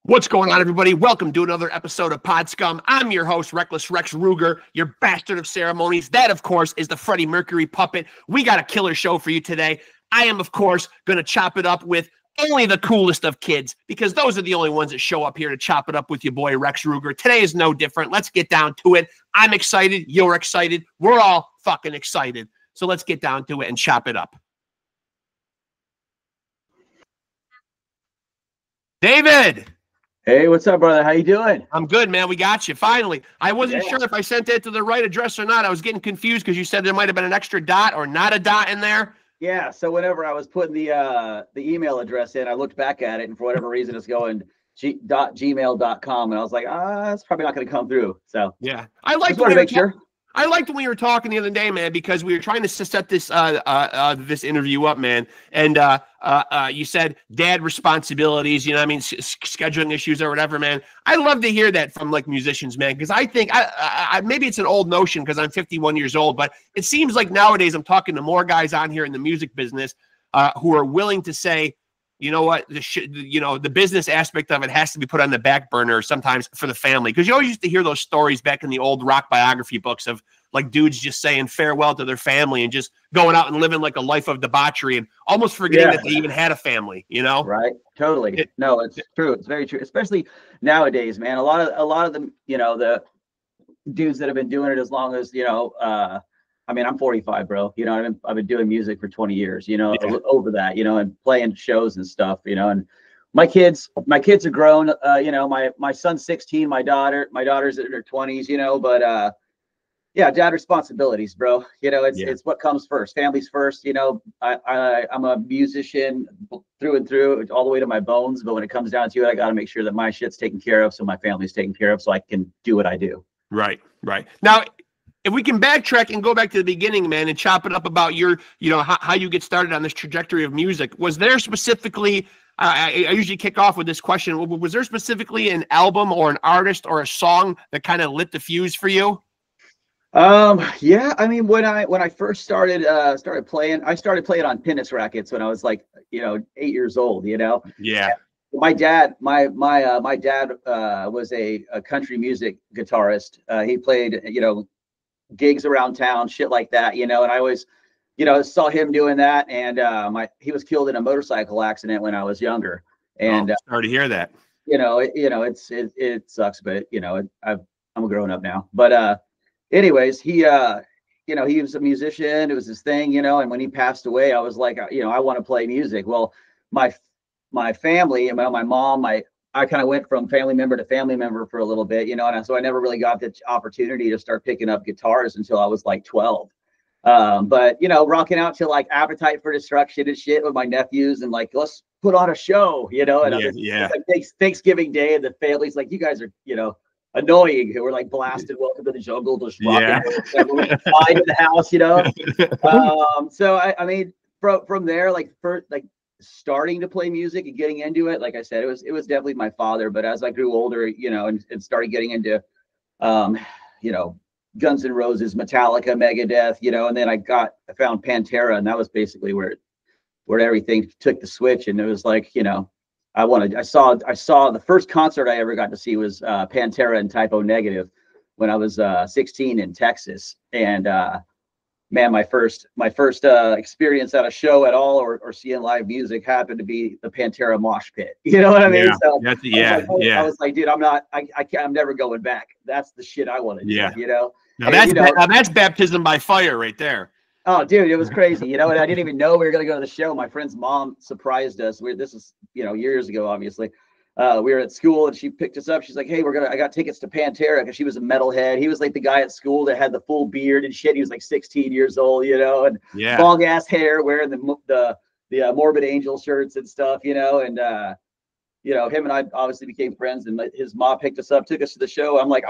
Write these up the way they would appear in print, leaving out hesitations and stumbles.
What's going on, everybody? Welcome to another episode of Pod Scum. I'm your host, Reckless Rex Ruger, your bastard of ceremonies. That, of course, is the Freddie Mercury puppet. We got a killer show for you today. I am, of course, going to chop it up with only the coolest of kids, because those are the only ones that show up here to chop it up with your boy, Rex Ruger. Today is no different. Let's get down to it. I'm excited. You're excited. We're all fucking excited. So let's get down to it and chop it up. David! Hey, what's up, brother? How you doing? I'm good, man. We got you. Finally. I wasn't sure if I sent it to the right address or not. I was getting confused because you said there might have been an extra dot or not a dot in there. Yeah, so whenever I was putting the email address in, I looked back at it, and for whatever reason, it's going gmail.com, and I was like, it's probably not going to come through. So yeah, I like to make sure. I liked when we were talking the other day, man, because we were trying to set this this interview up, man. And you said dad responsibilities, you know what I mean, scheduling issues or whatever, man. I love to hear that from like musicians, man, because I think I maybe it's an old notion because I'm 51 years old, but it seems like nowadays I'm talking to more guys on here in the music business who are willing to say, you know what, the business aspect of it has to be put on the back burner sometimes for the family. Because you always used to hear those stories back in the old rock biography books of like dudes just saying farewell to their family and just going out and living like a life of debauchery and almost forgetting that they even had a family, you know? Right. Totally. No, it's true. It's very true. Especially nowadays, man. A lot of them, you know, the dudes that have been doing it as long as, you know, I mean, I'm 45, bro. You know, I've been doing music for 20 years, you know, over that, you know, and playing shows and stuff, you know, and my kids are grown, you know, my son's 16, my daughter's in her 20s, you know, but, yeah, dad responsibilities, bro. You know, it's what comes first. Family's first. You know, I'm a musician through and through, all the way to my bones. But when it comes down to it, I got to make sure that my shit's taken care of, so my family's taken care of, so I can do what I do. Right. Now, if we can backtrack and go back to the beginning, man, and chop it up about your, you know, how you get started on this trajectory of music. Was there specifically, I usually kick off with this question, was there specifically an album or an artist or a song that kind of lit the fuse for you? Yeah, I mean, when I first started playing, I started playing on tennis rackets when I was like, you know, 8 years old, you know? Yeah. My dad was a country music guitarist. He played, you know, gigs around town, shit like that, you know, and I always, you know, saw him doing that. And he was killed in a motorcycle accident when I was younger. And sorry to hear that. You know, it sucks, but you know, I'm a grown up now. But anyways, he you know, he was a musician. It was his thing, you know, and when he passed away, I was like, you know, I want to play music. Well, my family, my mom, I kind of went from family member to family member for a little bit, you know, and so I never really got the opportunity to start picking up guitars until I was like 12. But, you know, rocking out to like Appetite for Destruction and shit with my nephews and like, let's put on a show, you know, and like Thanksgiving Day and the family's like, you guys are, you know, annoying, who were like blasted Welcome to the Jungle, just rocking fine in the house, you know. So I mean, from there, like starting to play music and getting into it, like I said, it was definitely my father. But as I grew older, you know, and started getting into you know, Guns N' Roses, Metallica, Megadeth, you know, and then I found Pantera, and that was basically where everything took the switch. And it was like, you know, I saw the first concert I ever got to see was Pantera and Type O Negative when I was 16 in Texas. And man, my first experience at a show at all or seeing live music happened to be the Pantera mosh pit. You know what I mean? So I was like, dude, I'm never going back. That's the shit I want to do. You know? Now that's baptism by fire right there. Oh, dude, it was crazy, you know, and I didn't even know we were going to go to the show. My friend's mom surprised us. This is, you know, years ago, obviously. We were at school and she picked us up. She's like, hey, I got tickets to Pantera, because she was a metalhead. He was like the guy at school that had the full beard and shit. He was like 16 years old, you know, and long ass hair, wearing the Morbid Angel shirts and stuff, you know, and you know, him and I obviously became friends, and his mom picked us up, took us to the show. I'm like,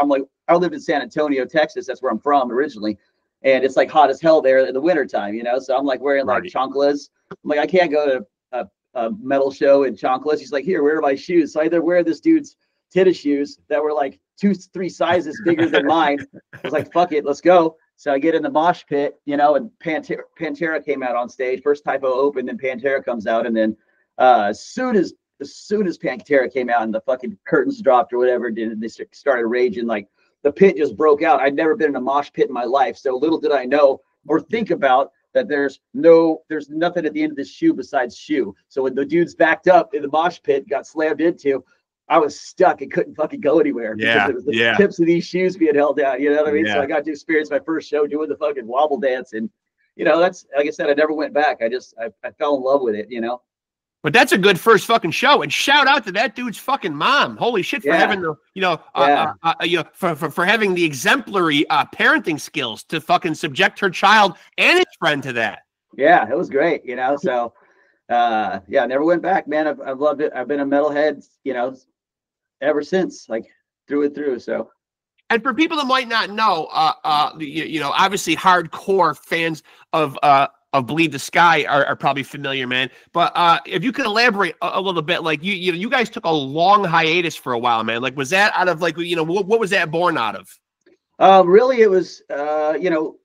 I lived in San Antonio, Texas. That's where I'm from originally. And it's like hot as hell there in the wintertime, you know? So I'm like wearing like chanclas. I'm like, I can't go to a metal show in chanclas. He's like, here, where are my shoes? So I either wear this dude's tennis shoes that were like 2-3 sizes bigger than mine. I was like, fuck it, let's go. So I get in the mosh pit, you know, and Pantera came out on stage. First Type O opened, then Pantera comes out. And then as soon as as soon as Pantera came out and the fucking curtains dropped or whatever, they started raging. Like the pit just broke out. I'd never been in a mosh pit in my life, so little did I know or think about that there's nothing at the end of this shoe besides shoe. So when the dudes backed up in the mosh pit, got slammed into, I was stuck and couldn't fucking go anywhere because it was the tips of these shoes being held out. You know what I mean? So I got to experience my first show doing the fucking wobble dance. And, you know, that's, like I said, I never went back. I fell in love with it, you know? But that's a good first fucking show, and shout out to that dude's fucking mom. Holy shit for having the, for having the exemplary parenting skills to fucking subject her child and his friend to that. Yeah, it was great, you know. So, I never went back, man. I've loved it. I've been a metalhead, you know, ever since, like through and through. So. And for people that might not know, you know, obviously hardcore fans of Bleed the Sky are probably familiar, man. But if you could elaborate a little bit, like you guys took a long hiatus for a while, man. Like, was that out of like, you know, what was that born out of? Really, it was, you know,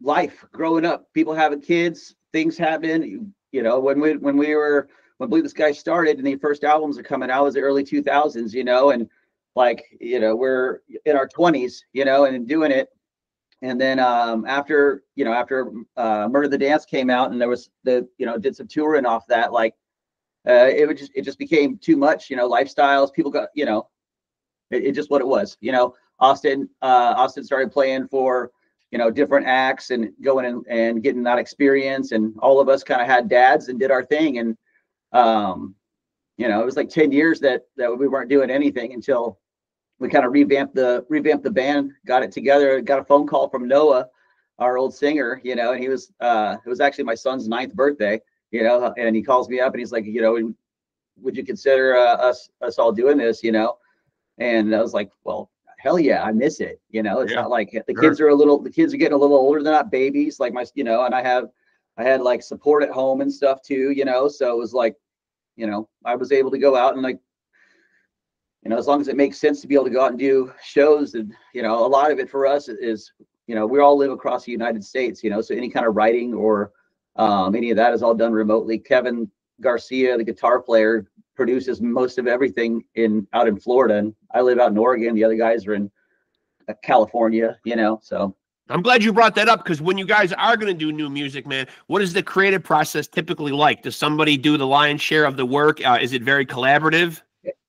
life growing up, people having kids, things happen. You know, when Bleed the Sky started and the first albums are coming out, it was the early 2000s, you know, and like, you know, we're in our 20s, you know, and doing it. And then after Murder the Dance came out and there was did some touring off that, like it just became too much, you know, lifestyles, people got, you know, it just what it was, you know. Austin started playing for, you know, different acts and going in and getting that experience, and all of us kind of had dads and did our thing. And you know, it was like 10 years that we weren't doing anything until we kind of revamped the band, got it together, got a phone call from Noah, our old singer, you know, and he was, it was actually my son's 9th birthday, you know, and he calls me up and he's like, you know, would you consider us all doing this, you know? And I was like, well, hell yeah, I miss it. You know, it's not like the kids are getting a little older. They're not babies like my, you know, and I had like support at home and stuff too, you know? So it was like, you know, I was able to go out and like, you know, as long as it makes sense to be able to go out and do shows. And, you know, a lot of it for us is, you know, we all live across the United States, you know, so any kind of writing or any of that is all done remotely. Kevin Garcia, the guitar player, produces most of everything out in Florida, and I live out in Oregon. The other guys are in California, you know, so. I'm glad you brought that up, because when you guys are going to do new music, man, what is the creative process typically like? Does somebody do the lion's share of the work? Is it very collaborative?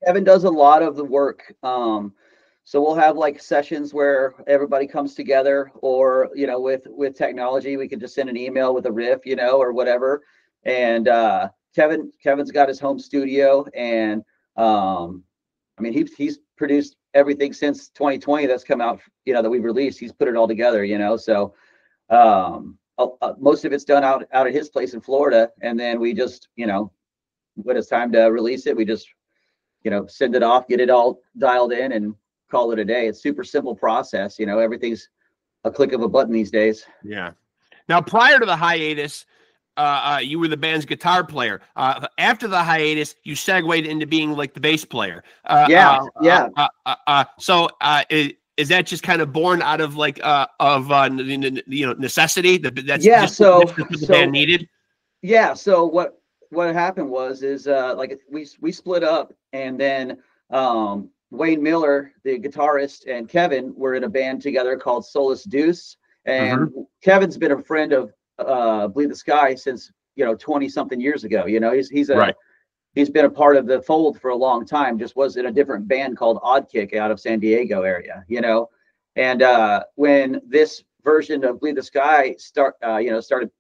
Kevin does a lot of the work. So we'll have like sessions where everybody comes together, or, you know, with technology, we can just send an email with a riff, you know, or whatever. And Kevin's got his home studio, and I mean, he's produced everything since 2020 that's come out, you know, that we've released. He's put it all together, you know. So most of it's done out at his place in Florida, and then we just, you know, when it's time to release it, we just, you know, send it off, get it all dialed in, and call it a day. It's super simple process, you know. Everything's a click of a button these days. Yeah. Now, prior to the hiatus, you were the band's guitar player. After the hiatus, you segued into being like the bass player. So is that just kind of born out of like you know, necessity? That's just the band needed. Yeah. So what happened was like we split up, and then Wayne Miller, the guitarist, and Kevin were in a band together called Solus Deuce, and Kevin's been a friend of Bleed the Sky since, you know, 20 something years ago. You know, he's been a part of the fold for a long time, just was in a different band called Odd Kick out of San Diego area, you know. And when this version of Bleed the Sky started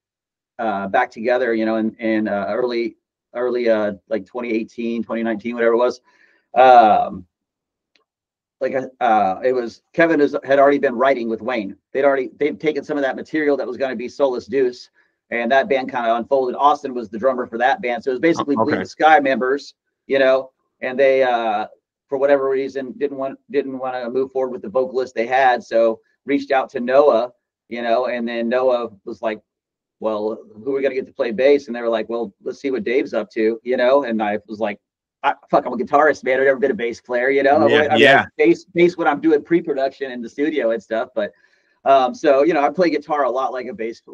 back together, you know, in early like 2018, 2019, whatever it was, it was Kevin had already been writing with Wayne. They'd taken some of that material that was going to be Solus Deuce, and that band kind of unfolded. Austin was the drummer for that band, so it was basically Bleed the Sky members, you know, and they for whatever reason didn't want to move forward with the vocalist they had, so reached out to Noah, you know, and then Noah was like, well, who are we gonna get to play bass? And they were like, well, let's see what Dave's up to, you know. And I was like, I'm a guitarist, man. I've never been a bass player, you know. Like bass when I'm doing pre-production in the studio and stuff. But so, you know, I play guitar a lot like a bass a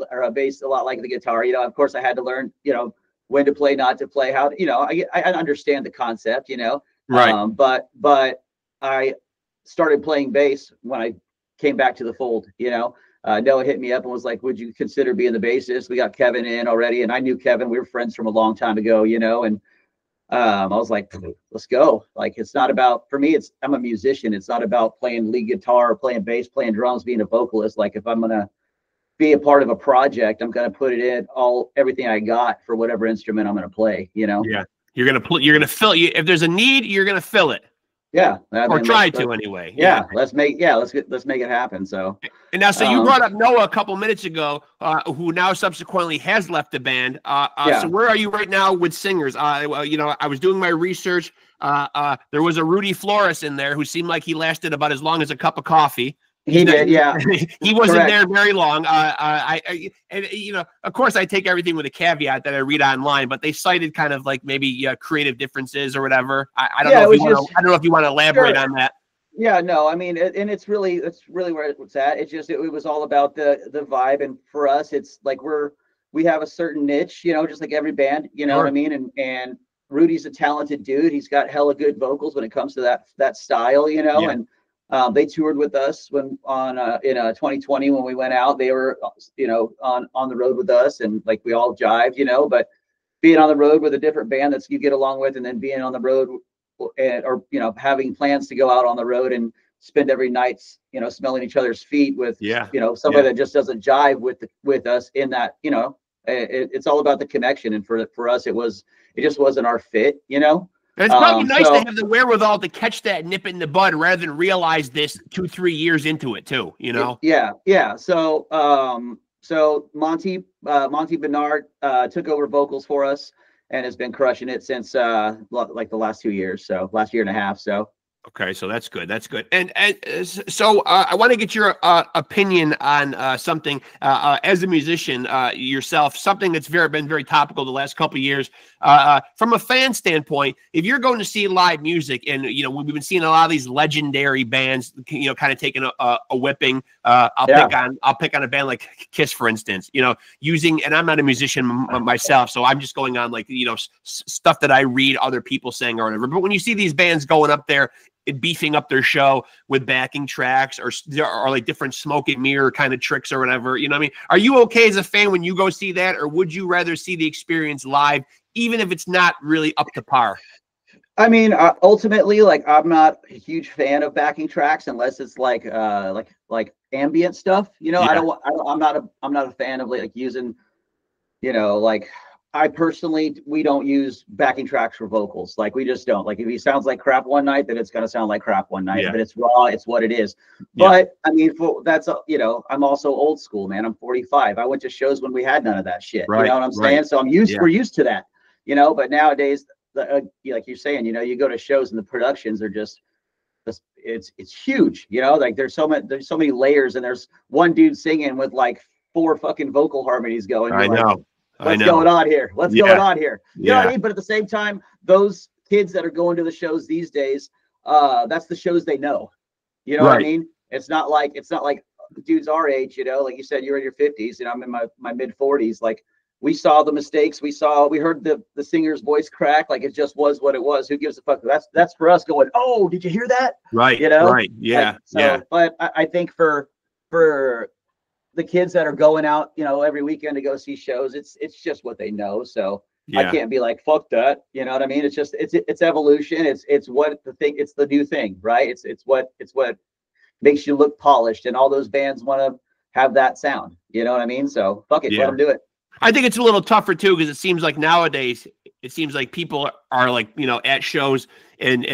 lot like the guitar. You know, of course, I had to learn, you know, when to play, not to play, how to, you know, I understand the concept, you know, Right. But I started playing bass when I came back to the fold, you know. Noah hit me up and was like, would you consider being the bassist? We got Kevin in already. And I knew Kevin, we were friends from a long time ago, you know, and I was like, let's go. Like, it's not about, for me, I'm a musician. It's not about playing lead guitar or playing bass, playing drums, being a vocalist. Like, if I'm going to be a part of a project, I'm going to put it in everything I got for whatever instrument I'm going to play, you know? Yeah. You're going to fill you. If there's a need, you're going to fill it. Yeah. Or try to anyway. Yeah. Let's make it happen. So, and now, so you brought up Noah a couple minutes ago, who now subsequently has left the band. So where are you right now with singers? You know, I was doing my research. There was a Rudy Flores in there who seemed like he lasted about as long as a cup of coffee. He did, yeah. He wasn't there very long. And you know, of course, I take everything with a caveat that I read online, but they cited kind of like maybe creative differences or whatever. I don't know. I don't know if you want to elaborate on that. Yeah, no, I mean, and it's really where it's at. It's just it was all about the vibe, and for us, it's like we have a certain niche, you know, just like every band, you know what I mean, and Rudy's a talented dude. He's got hella good vocals when it comes to that style, you know, and. They toured with us in 2020 when we went out. They were, you know, on the road with us, and like we all jived, you know. But being on the road with a different band that you get along with, and then being on the road, or you know, having plans to go out on the road and spend every night, you know, smelling each other's feet with, you know, somebody that just doesn't jive with us in that, you know, it's all about the connection. And for us, it just wasn't our fit, you know. And it's probably nice to have the wherewithal to catch that nip in the bud rather than realize this 2-3 years into it too, you know? Yeah. So, Monty Bernard took over vocals for us and has been crushing it since like the last 2 years. So last year and a half. So. Okay, so that's good. That's good. And so I want to get your opinion on something as a musician yourself, something that's been very topical the last couple of years. From a fan standpoint, if you're going to see live music, and you know we've been seeing a lot of these legendary bands, you know, kind of taking a whipping. I'll pick on a band like Kiss, for instance. You know, and I'm not a musician myself, so I'm just going on like, you know, stuff that I read other people saying or whatever. But when you see these bands going up there and beefing up their show with backing tracks or like different smoke and mirror kind of tricks or whatever, you know what I mean? Are you okay as a fan when you go see that, or would you rather see the experience live, even if it's not really up to par? I mean, ultimately, like, I'm not a huge fan of backing tracks unless it's like ambient stuff, you know. I'm not a fan of like using, you know, like, we don't use backing tracks for vocals. Like, we just don't. Like, if he sounds like crap one night, then it's going to sound like crap one night. But it's raw. It's what it is. But I mean, you know, I'm also old school, man. I'm 45. I went to shows when we had none of that shit. You know what I'm saying? So we're used to that, you know. But nowadays, like you're saying, you know, you go to shows and the productions are just, it's huge. You know, like there's so many layers, and there's one dude singing with like 4 fucking vocal harmonies going. I know. What's going on here? What's going on here? You know what I mean? But at the same time, those kids that are going to the shows these days, that's the shows they know. You know what I mean? It's not like dudes our age, you know, like you said, you're in your 50s and I'm in my mid 40s. Like, we saw the mistakes. We heard the singer's voice crack. Like, it just was what it was. Who gives a fuck? That's for us going, oh, did you hear that? Right. You know? Right. Yeah. But I think for the kids that are going out, you know, every weekend to go see shows, it's just what they know. So I can't be like, fuck that. You know what I mean? It's just, it's evolution. It's the new thing, right? It's what makes you look polished, and all those bands want to have that sound. You know what I mean? So fuck it, let them do it. I think it's a little tougher too, because it seems like nowadays, it seems like people are like, you know, at shows and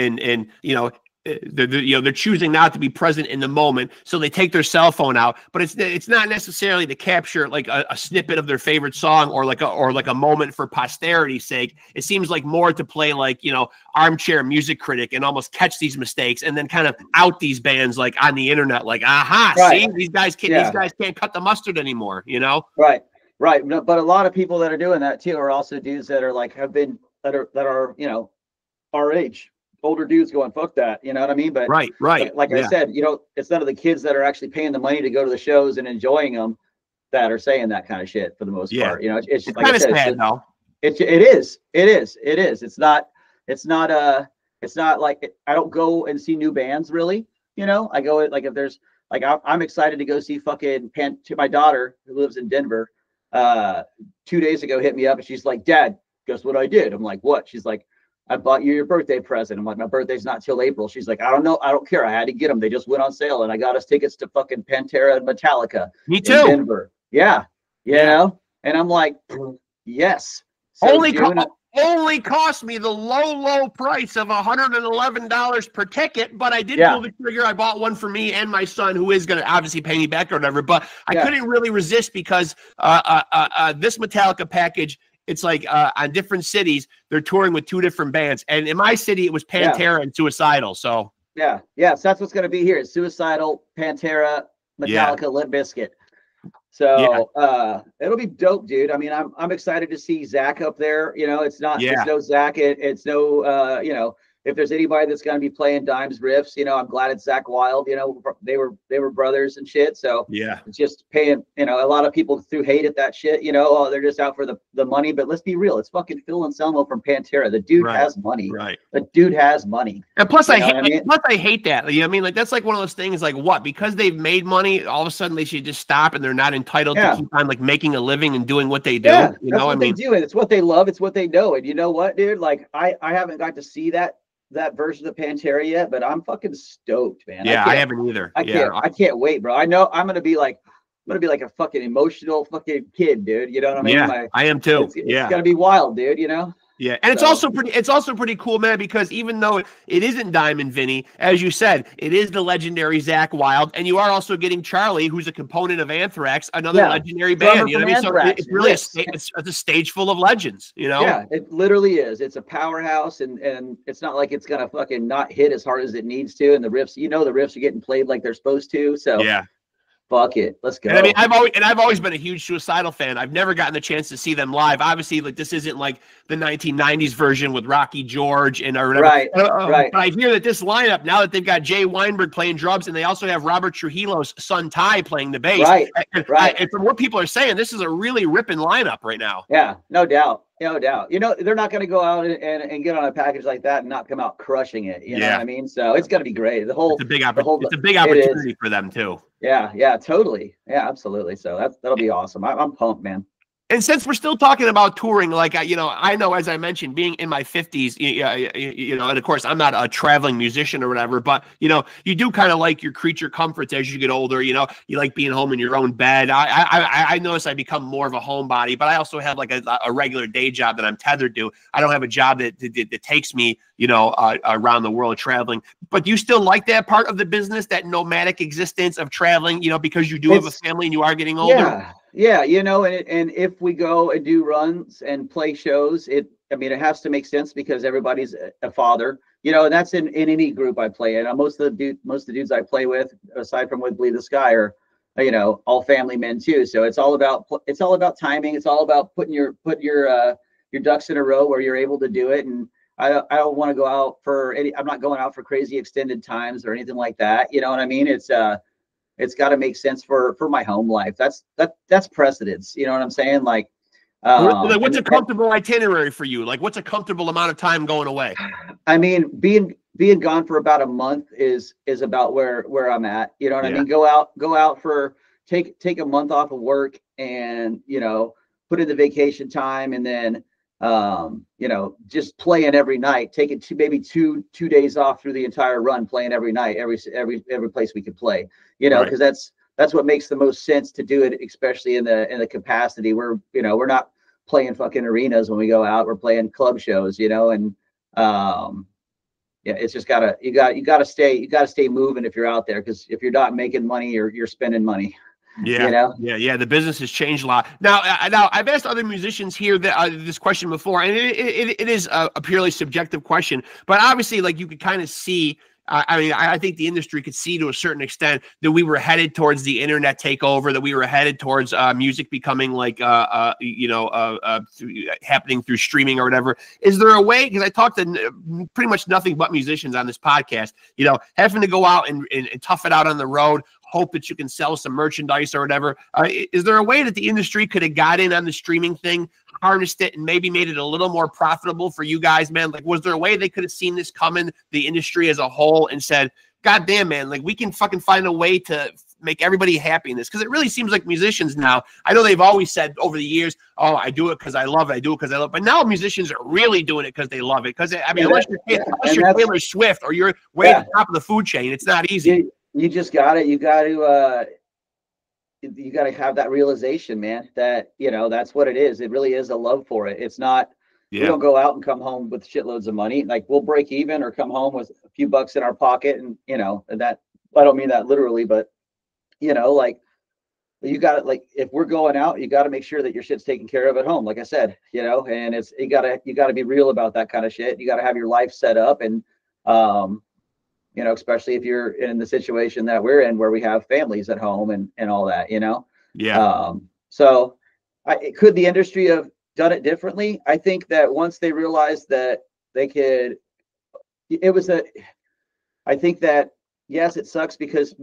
you know, they're choosing not to be present in the moment, so they take their cell phone out. But it's not necessarily to capture like a snippet of their favorite song or like a moment for posterity's sake. It seems like more to play like, you know, armchair music critic and almost catch these mistakes and then kind of out these bands like on the internet, like, see, these guys can't cut the mustard anymore, you know? Right. But a lot of people that are doing that too are also dudes that are like that are you know, our age. Older dudes going, fuck that, you know what I mean? But right. Like I said, you know, it's none of the kids that are actually paying the money to go to the shows and enjoying them that are saying that kind of shit for the most part. You know, it's just, like kind I of said, sad though. It is. It's not like I don't go and see new bands really. You know, I go like if there's like I'm excited to go see fucking my daughter who lives in Denver. 2 days ago hit me up and she's like, Dad, guess what I did? I'm like, what? She's like, I bought you your birthday present. I'm like, my birthday's not till April. She's like, I don't know. I don't care. I had to get them. They just went on sale and I got us tickets to fucking Pantera and Metallica. Me too. In Denver. Yeah. You know? And I'm like, yes. So only cost me the low price of $111 per ticket, but I did pull the trigger. I bought one for me and my son, who is going to obviously pay me back or whatever, but I couldn't really resist because this Metallica package, it's like on different cities, they're touring with 2 different bands. And in my city, it was Pantera and Suicidal. So so that's what's going to be here. It's Suicidal, Pantera, Metallica, Limp Bizkit. So it'll be dope, dude. I mean, I'm excited to see Zach up there. You know, it's no Zach. It's no you know, if there's anybody that's going to be playing Dimes riffs, you know, I'm glad it's Zach Wild. You know, they were brothers and shit. So it's just paying. You know, a lot of people threw hate at that shit. You know, oh, they're just out for the money. But let's be real. It's fucking Phil Anselmo from Pantera. The dude has money. Right. The dude has money. And plus, I hate that. You know what I mean? Like that's like one of those things. Like what? Because they've made money, all of a sudden they should just stop and they're not entitled to keep on like making a living and doing what they do. Yeah, you know, they do, and it's what they love. It's what they know. And you know what, dude? Like I haven't got to see that version of Pantera yet, but I'm fucking stoked, man. Yeah, I haven't either. I can't wait, bro. I know I'm gonna be like a fucking emotional fucking kid, dude. You know what I mean? Yeah, I am too. It's gonna be wild, dude. You know? Yeah, and it's also pretty cool, man, because even though it isn't Diamond Vinny, as you said, it is the legendary Zach Wild, and you are also getting Charlie, who's a component of Anthrax, another legendary band. You know what I mean? So it's really it's a stage full of legends, you know? Yeah, it literally is. It's a powerhouse, and it's not like it's gonna fucking not hit as hard as it needs to, and the riffs, you know, the riffs are getting played like they're supposed to. So fuck it, let's go. And I mean, I've always been a huge Suicidal fan. I've never gotten the chance to see them live. Obviously, like this isn't like the 1990s version with Rocky George and or whatever. Right. But I hear that this lineup, now that they've got Jay Weinberg playing drums and they also have Robert Trujillo's son Ty playing the bass. And from what people are saying, this is a really ripping lineup right now. Yeah, no doubt. No doubt. You know, they're not going to go out and get on a package like that and not come out crushing it. You know what I mean? So it's going to be great. It's a big opportunity for them too. Yeah, totally. Yeah, absolutely. So that'll be awesome. I'm pumped, man. And since we're still talking about touring, like, I know, as I mentioned, being in my 50s, you know, and of course, I'm not a traveling musician or whatever, but, you know, you do kind of like your creature comforts as you get older. You know, you like being home in your own bed. I notice I become more of a homebody, but I also have like a regular day job that I'm tethered to. I don't have a job that takes me, you know, around the world traveling. But do you still like that part of the business, that nomadic existence of traveling, you know, because you do have a family and you are getting older? Yeah, you know, and if we go and do runs and play shows, it has to make sense because everybody's a father, you know, and that's in any group I play in. Most of the dudes I play with, aside from with Bleed the Sky, are, you know, all family men too. So it's all about timing. It's all about putting your ducks in a row where you're able to do it. And I don't want to go out I'm not going out for crazy extended times or anything like that. You know what I mean? It's got to make sense for my home life. That's precedence. You know what I'm saying? Like, what's a comfortable itinerary for you? Like, what's a comfortable amount of time going away? I mean, being gone for about a month is about where I'm at. You know what I mean? Go out for take a month off of work and, you know, put in the vacation time and then, you know, just playing every night, taking maybe two days off through the entire run, playing every night, every place we could play, you know, because that's what makes the most sense to do it, especially in the capacity where, you know, we're not playing fucking arenas when we go out, we're playing club shows, you know, and it's just you gotta stay moving if you're out there, because if you're not making money, you're spending money. Yeah, you know? Yeah. The business has changed a lot. Now I've asked other musicians here this question before, and it is a purely subjective question, but obviously, like, you could kind of see. I mean, I think the industry could see to a certain extent that we were headed towards the internet takeover, that we were headed towards music becoming like, happening through streaming or whatever. Is there a way, because I talk to pretty much nothing but musicians on this podcast, you know, having to go out and tough it out on the road, hope that you can sell some merchandise or whatever. Is there a way that the industry could have got in on the streaming thing harnessed it and maybe made it a little more profitable for you guys, man? Like, was there a way they could have seen this coming, the industry as a whole, and said, God damn, man, like we can fucking find a way to make everybody happy in this? Because it really seems like musicians now, I know they've always said over the years, oh, I do it because I love it. I do it because I love it. But now musicians are really doing it because they love it. Because, I mean, unless you're Taylor Swift or you're way at the top of the food chain, it's not easy. You just got it. You got to have that realization, man, that, you know, that's what it is. It really is a love for it. It's not, we don't go out and come home with shitloads of money. Like, we'll break even or come home with a few bucks in our pocket. And, you know, and that, I don't mean that literally, but, you know, like, you got to, like, if we're going out, you got to make sure that your shit's taken care of at home. Like I said, you know, and it's, you got to be real about that kind of shit. You got to have your life set up. And, you know, especially if you're in the situation that we're in, where we have families at home and all that, you know? Yeah. So could the industry have done it differently? I think that once they realized that they could, I think that, yes, it sucks because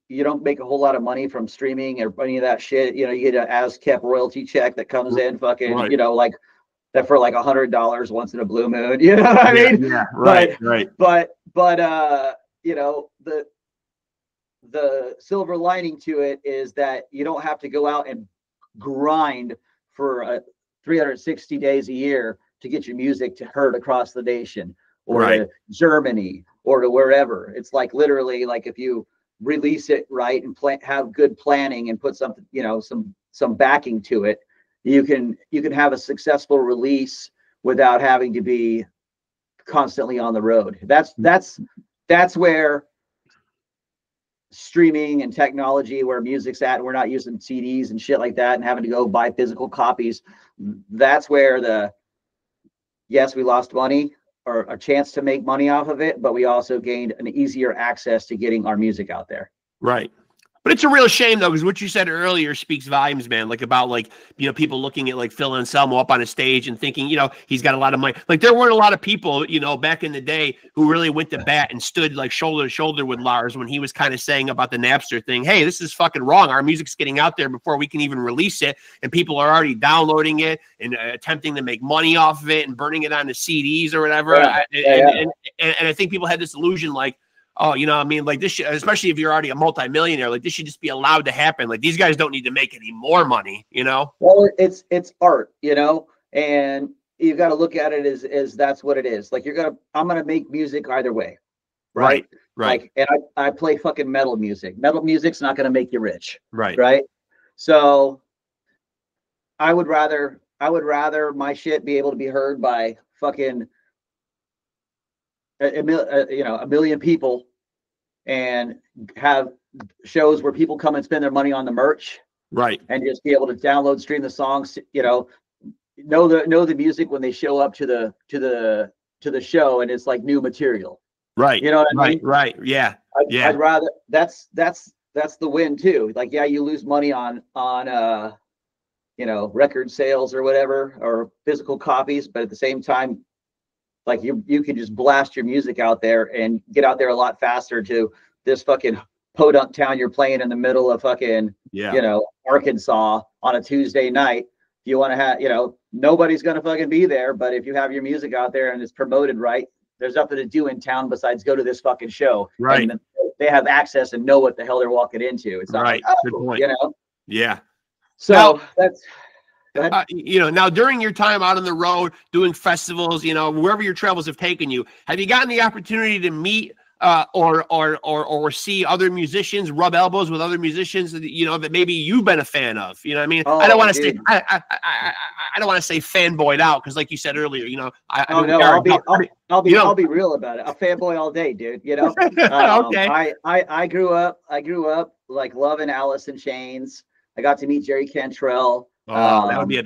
you don't make a whole lot of money from streaming or any of that shit. You know, you get an ASCAP royalty check that comes in fucking, you know, like that for like $100 once in a blue moon. You know what I mean? Yeah, right, But you know, the silver lining to it is that you don't have to go out and grind for 360 days a year to get your music to heard across the nation or to Germany or to wherever. It's like literally, like, if you release it right and have good planning and put something, you know, some backing to it, you can have a successful release without having to be constantly on the road. That's where streaming and technology, where music's at, and we're not using CDs and shit like that and having to go buy physical copies. That's where yes, we lost money or a chance to make money off of it, but we also gained an easier access to getting our music out there. Right. But it's a real shame, though, because what you said earlier speaks volumes, man. Like, about, like, you know, people looking at, like, Phil Anselmo up on a stage and thinking, you know, he's got a lot of money. Like, there weren't a lot of people, you know, back in the day who really went to bat and stood, like, shoulder to shoulder with Lars when he was kind of saying about the Napster thing, hey, this is fucking wrong. Our music's getting out there before we can even release it, and people are already downloading it and attempting to make money off of it and burning it onto CDs or whatever. And I think people had this illusion, like, oh, you know, I mean, like, this should, especially if you're already a multimillionaire, like, this should just be allowed to happen. Like, these guys don't need to make any more money, you know? Well, it's art, you know, and you got to look at it as that's what it is. Like, I'm going to make music either way. Right. Like, and I play fucking metal music. Metal music's not going to make you rich. Right. So I would rather my shit be able to be heard by fucking a million people and have shows where people come and spend their money on the merch, and just be able to download, stream the songs, you know the music when they show up to the show, and it's like new material, you know what I mean? I'd rather that's the win too. Like, yeah, you lose money on you know, record sales or whatever, or physical copies, but at the same time, like, you can just blast your music out there and get out there a lot faster to this fucking podunk town you're playing in the middle of fucking, you know, Arkansas on a Tuesday night. If you want to have, you know, nobody's going to fucking be there, but if you have your music out there and it's promoted right, there's nothing to do in town besides go to this fucking show. And they have access and know what the hell they're walking into. It's not like, oh, you know? Yeah. So now, that's... you know, now during your time out on the road doing festivals, you know, wherever your travels have taken you, have you gotten the opportunity to meet or see other musicians, rub elbows with other musicians that, you know, that maybe you've been a fan of? You know what I mean? I don't want to say I don't want to say fanboyed out, because like you said earlier, you know, I'll be real about it. A fanboy all day, dude. You know, okay. I grew up like loving Alice in Chains. I got to meet Jerry Cantrell. Oh, that would be a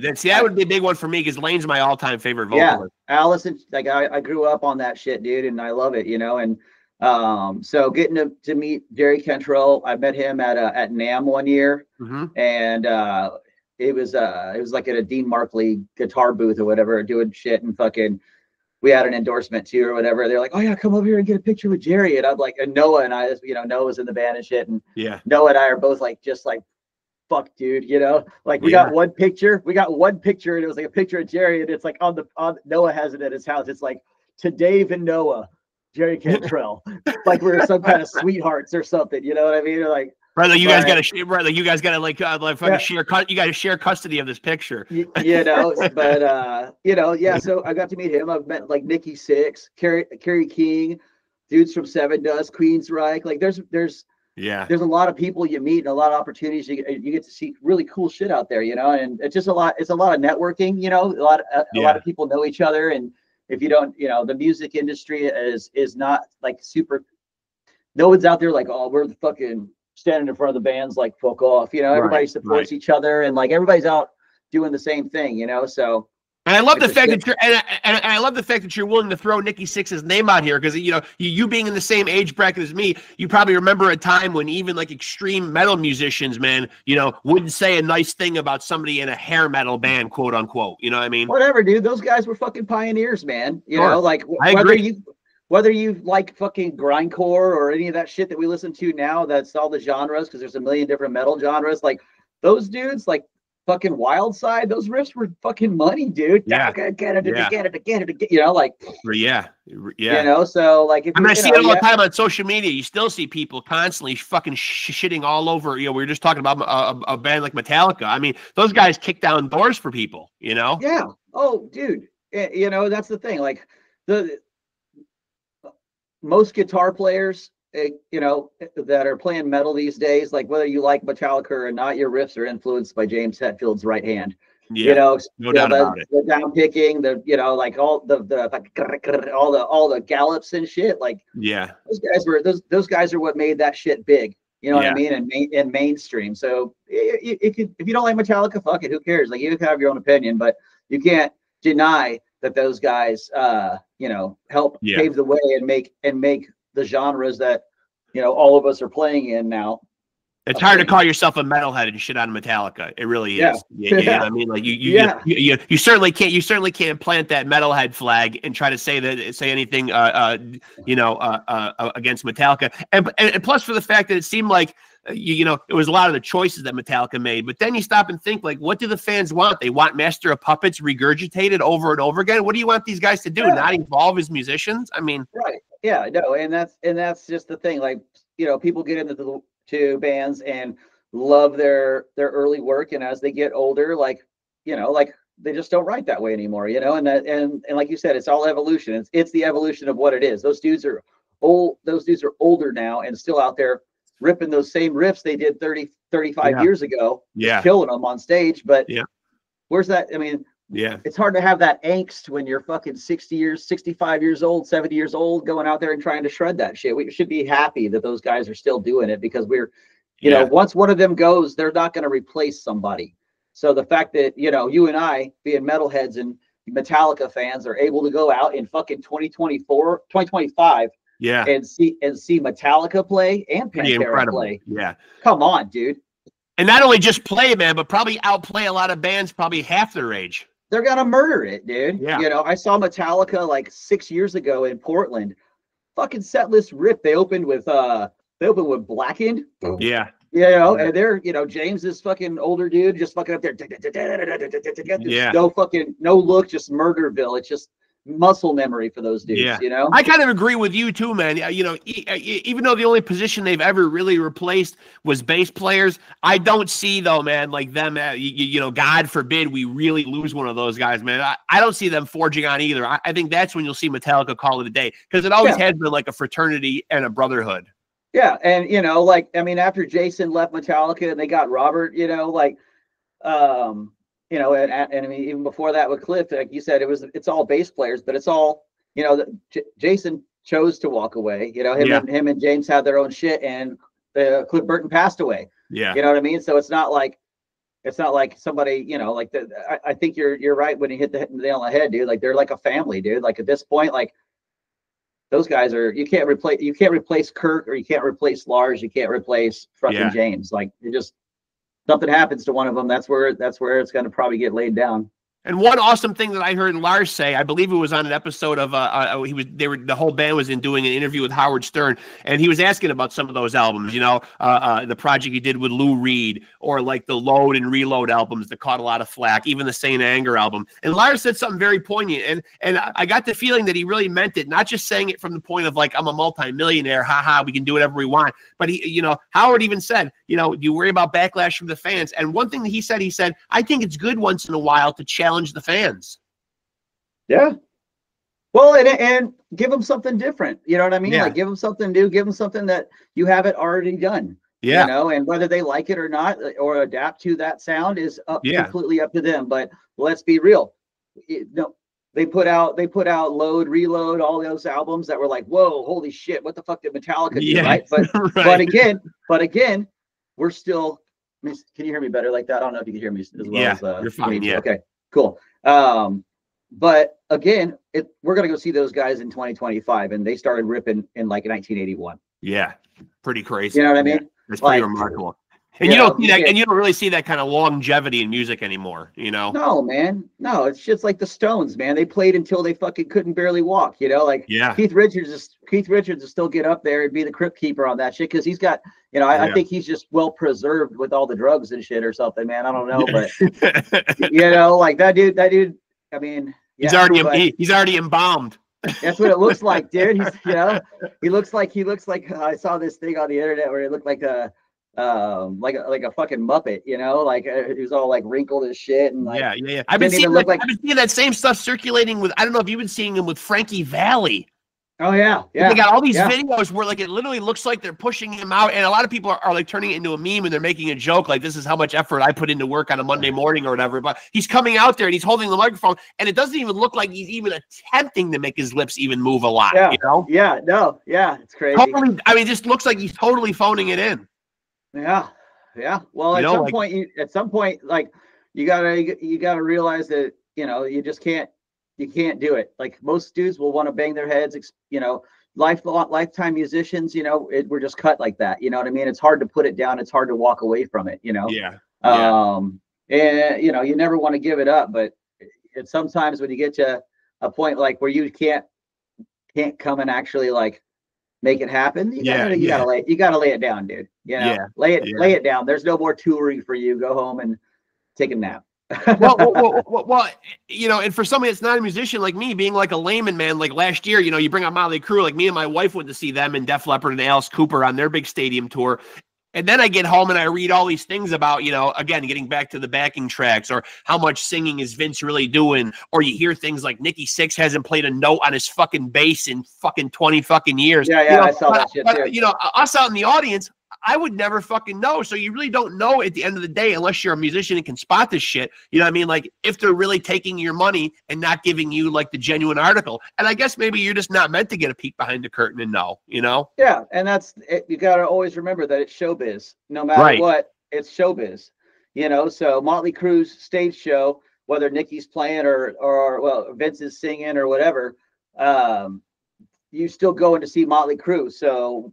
big one for me, because Lane's my all-time favorite vocalist. Yeah, Allison, like, I grew up on that shit, dude, and I love it, you know. And so getting to meet Jerry Cantrell, I met him at NAMM one year, and it was like at a Dean Markley guitar booth or whatever, doing shit, and fucking we had an endorsement too or whatever. They're like, oh yeah, come over here and get a picture with Jerry. And I'm like, and Noah and I, you know, Noah's in the band and shit, and Noah and I are both like just like fuck, dude, you know, like we got one picture, and it was like a picture of Jerry, and it's like on Noah has it at his house. It's like, to Dave and Noah, Jerry Cantrell, like we're some kind of sweethearts or something, you know what I mean? Or like, brother, you guys got to, brother, you guys got to like fucking share. You got to share custody of this picture. You know, but you know, yeah. So I got to meet him. I've met like Nikki Sixx, Kerry King, dudes from Seven Dust, Queensryche. Like there's a lot of people you meet and a lot of opportunities. You get to see really cool shit out there, you know. And it's just a lot. It's a lot of networking, you know. A lot of people know each other, and if you don't, you know, the music industry is not like super. No one's out there like, oh, we're the fucking standing in front of the bands, like, fuck off, you know. Everybody supports each other, and like everybody's out doing the same thing, you know. So, and I love the fact that you're and I love the fact that you're willing to throw Nikki Sixx's name out here, because you know, you being in the same age bracket as me, you probably remember a time when even like extreme metal musicians, man, you know, wouldn't say a nice thing about somebody in a hair metal band, quote unquote. You know what I mean? Whatever, dude. Those guys were fucking pioneers, man. You know, like whether you like fucking grindcore or any of that shit that we listen to now, that's all the genres, because there's a million different metal genres. Like those dudes, like fucking Wild Side, those riffs were fucking money, dude. Yeah. Get it, you know, like, yeah. You know, so like, if I see it all the time on social media. You still see people constantly fucking shitting all over. You know, we were just talking about a band like Metallica. I mean, those guys kick down doors for people, you know? Yeah. Oh, dude. You know, that's the thing. Like most guitar players, you know, that are playing metal these days, like whether you like Metallica or not, your riffs are influenced by James Hetfield's right hand. Yeah, you know, no doubt about it. The down picking, the, you know, like all the gallops and shit. Like, yeah, those guys are what made that shit big. You know what I mean? And mainstream. So it could, if you don't like Metallica, fuck it. Who cares? Like, you can have your own opinion, but you can't deny that those guys, you know, help pave the way and make the genres that, you know, all of us are playing in now. It's hard to call yourself a metalhead and shit on Metallica. It really is. Yeah. I mean, like you certainly can't plant that metalhead flag and try to say anything you know, against Metallica. And plus, for the fact that it seemed like you know, it was a lot of the choices that Metallica made. But then you stop and think, like, what do the fans want? They want Master of Puppets regurgitated over and over again. What do you want these guys to do? Not evolve as musicians? I mean, right? Yeah, no, and that's just the thing. Like, you know, people get into bands and love their early work, and as they get older, like, you know, like, they just don't write that way anymore, you know. And like you said, it's all evolution. It's the evolution of what it is. Those dudes are older now and still out there ripping those same riffs they did 35 years ago, killing them on stage. But where's that? I mean, it's hard to have that angst when you're fucking 65 years old, 70 years old, going out there and trying to shred that shit. We should be happy that those guys are still doing it, because we're, you know, once one of them goes, they're not going to replace somebody. So the fact that, you know, you and I, being metalheads and Metallica fans, are able to go out in fucking 2025 and see Metallica play and Pantera play. Yeah. Come on, dude. And not only just play, man, but probably outplay a lot of bands probably half their age. They're gonna murder it, dude. Yeah. You know, I saw Metallica like 6 years ago in Portland. Fucking setlist rip. They opened with Blackened. Yeah. You know, and they're, you know, James, this fucking older dude, just fucking up there. No look, just Murderville. It's just muscle memory for those dudes, you know? I kind of agree with you too, man. You know, even though the only position they've ever really replaced was bass players, I don't see, though, man, like them, you know, God forbid we really lose one of those guys, man. I don't see them forging on either. I think that's when you'll see Metallica call it a day, because it always has been like a fraternity and a brotherhood. Yeah, and, you know, like, I mean, after Jason left Metallica and they got Robert, you know, like, you know, and I mean, even before that with Cliff, like you said, it's all bass players, but it's all, you know, Jason chose to walk away. You know, him and James had their own shit, and Cliff Burton passed away. Yeah, you know what I mean. So it's not like somebody, you know, like I think you're right when you hit the nail on the head, dude. Like, they're like a family, dude. Like, at this point, like, those guys are, you can't replace Kirk, or you can't replace Lars, you can't replace fucking James. Like, you just, something happens to one of them, that's where it's going to probably get laid down. And one awesome thing that I heard Lars say, I believe it was on an episode of the whole band was in doing an interview with Howard Stern, and he was asking about some of those albums, you know, the project he did with Lou Reed, or like the Load and Reload albums that caught a lot of flack, even the Saint Anger album. And Lars said something very poignant, and I got the feeling that he really meant it, not just saying it from the point of like, I'm a multimillionaire, haha, we can do whatever we want. But he, you know, Howard even said, you know, do you worry about backlash from the fans? And one thing that he said, I think it's good once in a while to challenge the fans. Yeah. Well, and give them something different. You know what I mean? Yeah. Like, give them something new, give them something that you haven't already done. Yeah. You know, and whether they like it or not, or adapt to that sound is completely up to them. But let's be real. They put out Load, Reload, all those albums that were like, whoa, holy shit, what the fuck did Metallica do, right? But right. but again, we're still. Can you hear me better like that? I don't know if you can hear me as well. Yeah, as, you're fine. Yeah. Okay, cool. But again, we're gonna go see those guys in 2025, and they started ripping in like 1981. Yeah, pretty crazy. You know what I mean? Yeah. It's pretty remarkable. And you don't see that, and you don't really see that kind of longevity in music anymore, you know? No, man. No, it's just like the Stones, man. They played until they fucking couldn't barely walk, you know? Like Keith Richards will still get up there and be the crypt keeper on that shit, because he's got, you know, I think he's just well preserved with all the drugs and shit or something, man. I don't know, but you know, like that dude, I mean, he's already embalmed. That's what it looks like, dude. He's, you know, he looks like I saw this thing on the internet where it looked like a fucking Muppet, you know, like he was all like wrinkled as shit, and like yeah. I've been seeing that same stuff circulating with, I don't know if you've been seeing him with Frankie Valli. Oh yeah. They got all these videos where like it literally looks like they're pushing him out, and a lot of people are like turning it into a meme, and they're making a joke like, this is how much effort I put into work on a Monday morning or whatever. But he's coming out there and he's holding the microphone, and it doesn't even look like he's even attempting to make his lips even move a lot. Yeah. You know? Yeah. No. Yeah. It's crazy. Totally, I mean, it just looks like he's totally phoning it in. Yeah. Well, at some point, like you gotta realize that, you know, you can't do it. Like most dudes will want to bang their heads, you know, lifetime musicians, you know, we're just cut like that. You know what I mean? It's hard to put it down. It's hard to walk away from it, you know? Yeah. And you know, you never want to give it up, but it's sometimes when you get to a point like where you can't come and actually like make it happen, you gotta lay it down, dude. You know, lay it down. There's no more touring for you. Go home and take a nap. well, you know, and for somebody that's not a musician like me, being like a layman, man, like last year, you know, you bring out Motley Crue, like me and my wife went to see them and Def Leppard and Alice Cooper on their big stadium tour. And then I get home and I read all these things about, you know, again, getting back to the backing tracks, or how much singing is Vince really doing, or you hear things like Nikki Sixx hasn't played a note on his fucking bass in fucking 20 fucking years. Yeah, you know, I saw that shit too. You know, us out in the audience, I would never fucking know. So you really don't know at the end of the day, unless you're a musician and can spot this shit. You know what I mean? Like if they're really taking your money and not giving you like the genuine article. And I guess maybe you're just not meant to get a peek behind the curtain and know, you know? Yeah. And that's it. You got to always remember that it's showbiz. No matter what, it's showbiz, you know? So Motley Crue's stage show, whether Nikki's playing or well, Vince is singing or whatever, you still going to see Motley Crue. So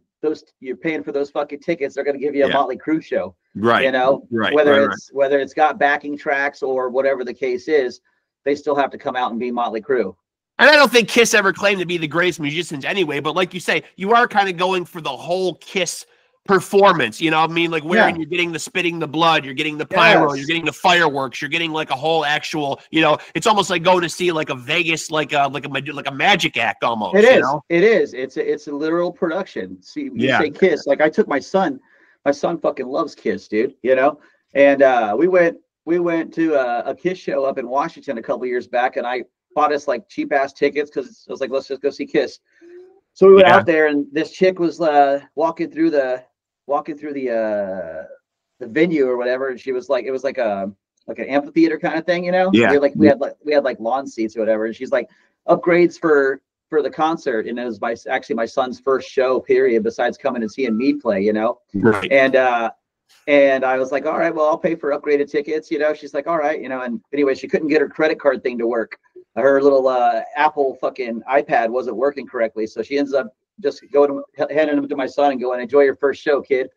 you're paying for those fucking tickets, they're going to give you a Motley Crue show, right? You know, whether it's got backing tracks or whatever the case is, they still have to come out and be Motley Crue. And I don't think Kiss ever claimed to be the greatest musicians anyway, but like you say, you are kind of going for the whole Kiss performance, you know what I mean? Like wherein you're getting the spitting the blood, you're getting the pyro, you're getting the fireworks, you're getting like a whole actual, you know, it's almost like going to see like a Vegas, like a magic act almost. It is. You know? It is. It's a literal production. See, you say Kiss. Like I took my son fucking loves Kiss, dude, you know? And we went to a Kiss show up in Washington a couple years back, and I bought us like cheap ass tickets because I was like, let's just go see Kiss. So we went out there, and this chick was walking through the venue or whatever, and she was like, it was like an amphitheater kind of thing, you know? Yeah. We had like lawn seats or whatever, and she's like, upgrades for the concert, and it was my son's first show period besides coming and seeing me play, you know? Right. And I was like, all right, well, I'll pay for upgraded tickets, you know? She's like, all right, you know? And anyway, she couldn't get her credit card thing to work. Her little Apple fucking iPad wasn't working correctly, so she ends up just handing them to my son and going, enjoy your first show, kid.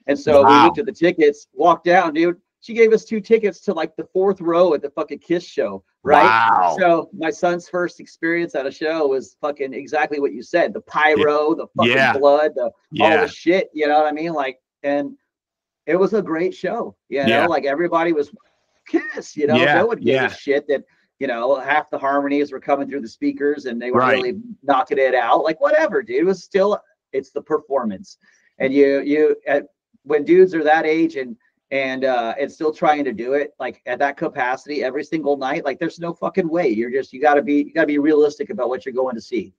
And so we looked at the tickets, walked down, dude. she gave us 2 tickets to like the 4th row at the fucking Kiss show, right? Wow. So my son's first experience at a show was fucking exactly what you said. The pyro, the fucking blood, all the shit, you know what I mean? Like, and it was a great show, you know, like everybody was Kiss, you know, no one gave a shit that, you know, half the harmonies were coming through the speakers and they were really knocking it out. Like, whatever, dude. It was still, it's the performance. And when dudes are that age and still trying to do it like at that capacity every single night, like there's no fucking way. You gotta be realistic about what you're going to see.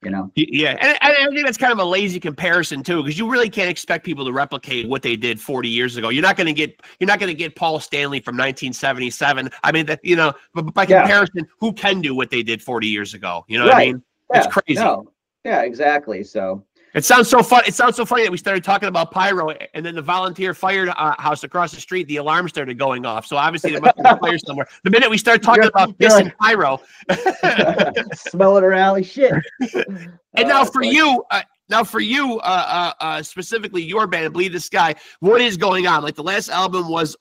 You know? Yeah, and I think that's kind of a lazy comparison too, because you really can't expect people to replicate what they did 40 years ago. You're not going to get Paul Stanley from 1977. I mean, that, you know, but by comparison, who can do what they did 40 years ago? You know what I mean? It's crazy. No. Yeah, exactly. So it sounds so fun. It sounds so funny that we started talking about pyro, and then the volunteer fire house across the street, the alarm started going off. So obviously there must be a fire somewhere. The minute we start talking about this and pyro, smelling around like shit. And now for you, specifically your band, Bleed the Sky, what is going on? Like the last album was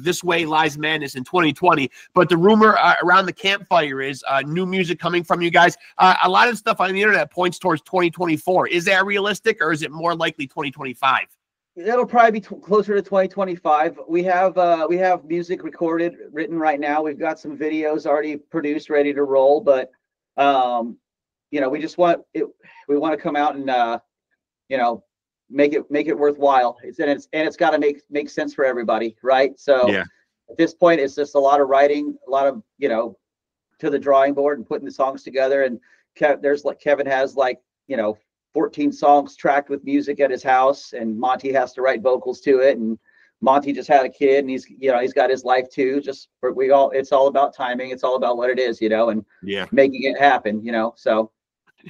This Way Lies Madness in 2020, but the rumor around the campfire is new music coming from you guys. A lot of stuff on the internet points towards 2024. Is that realistic, or is it more likely 2025? That'll probably be closer to 2025. We have music recorded, written right now. We've got some videos already produced, ready to roll, but you know, we just want it. We want to come out and you know, make it worthwhile. It's got to make sense for everybody, right? So at this point, it's just a lot of writing, a lot of, you know, to the drawing board and putting the songs together. And Kevin has like, you know, 14 songs tracked with music at his house, and Monty has to write vocals to it. And Monty just had a kid, and he's got his life too. It's all about timing. It's all about what it is, you know, and making it happen, you know. So.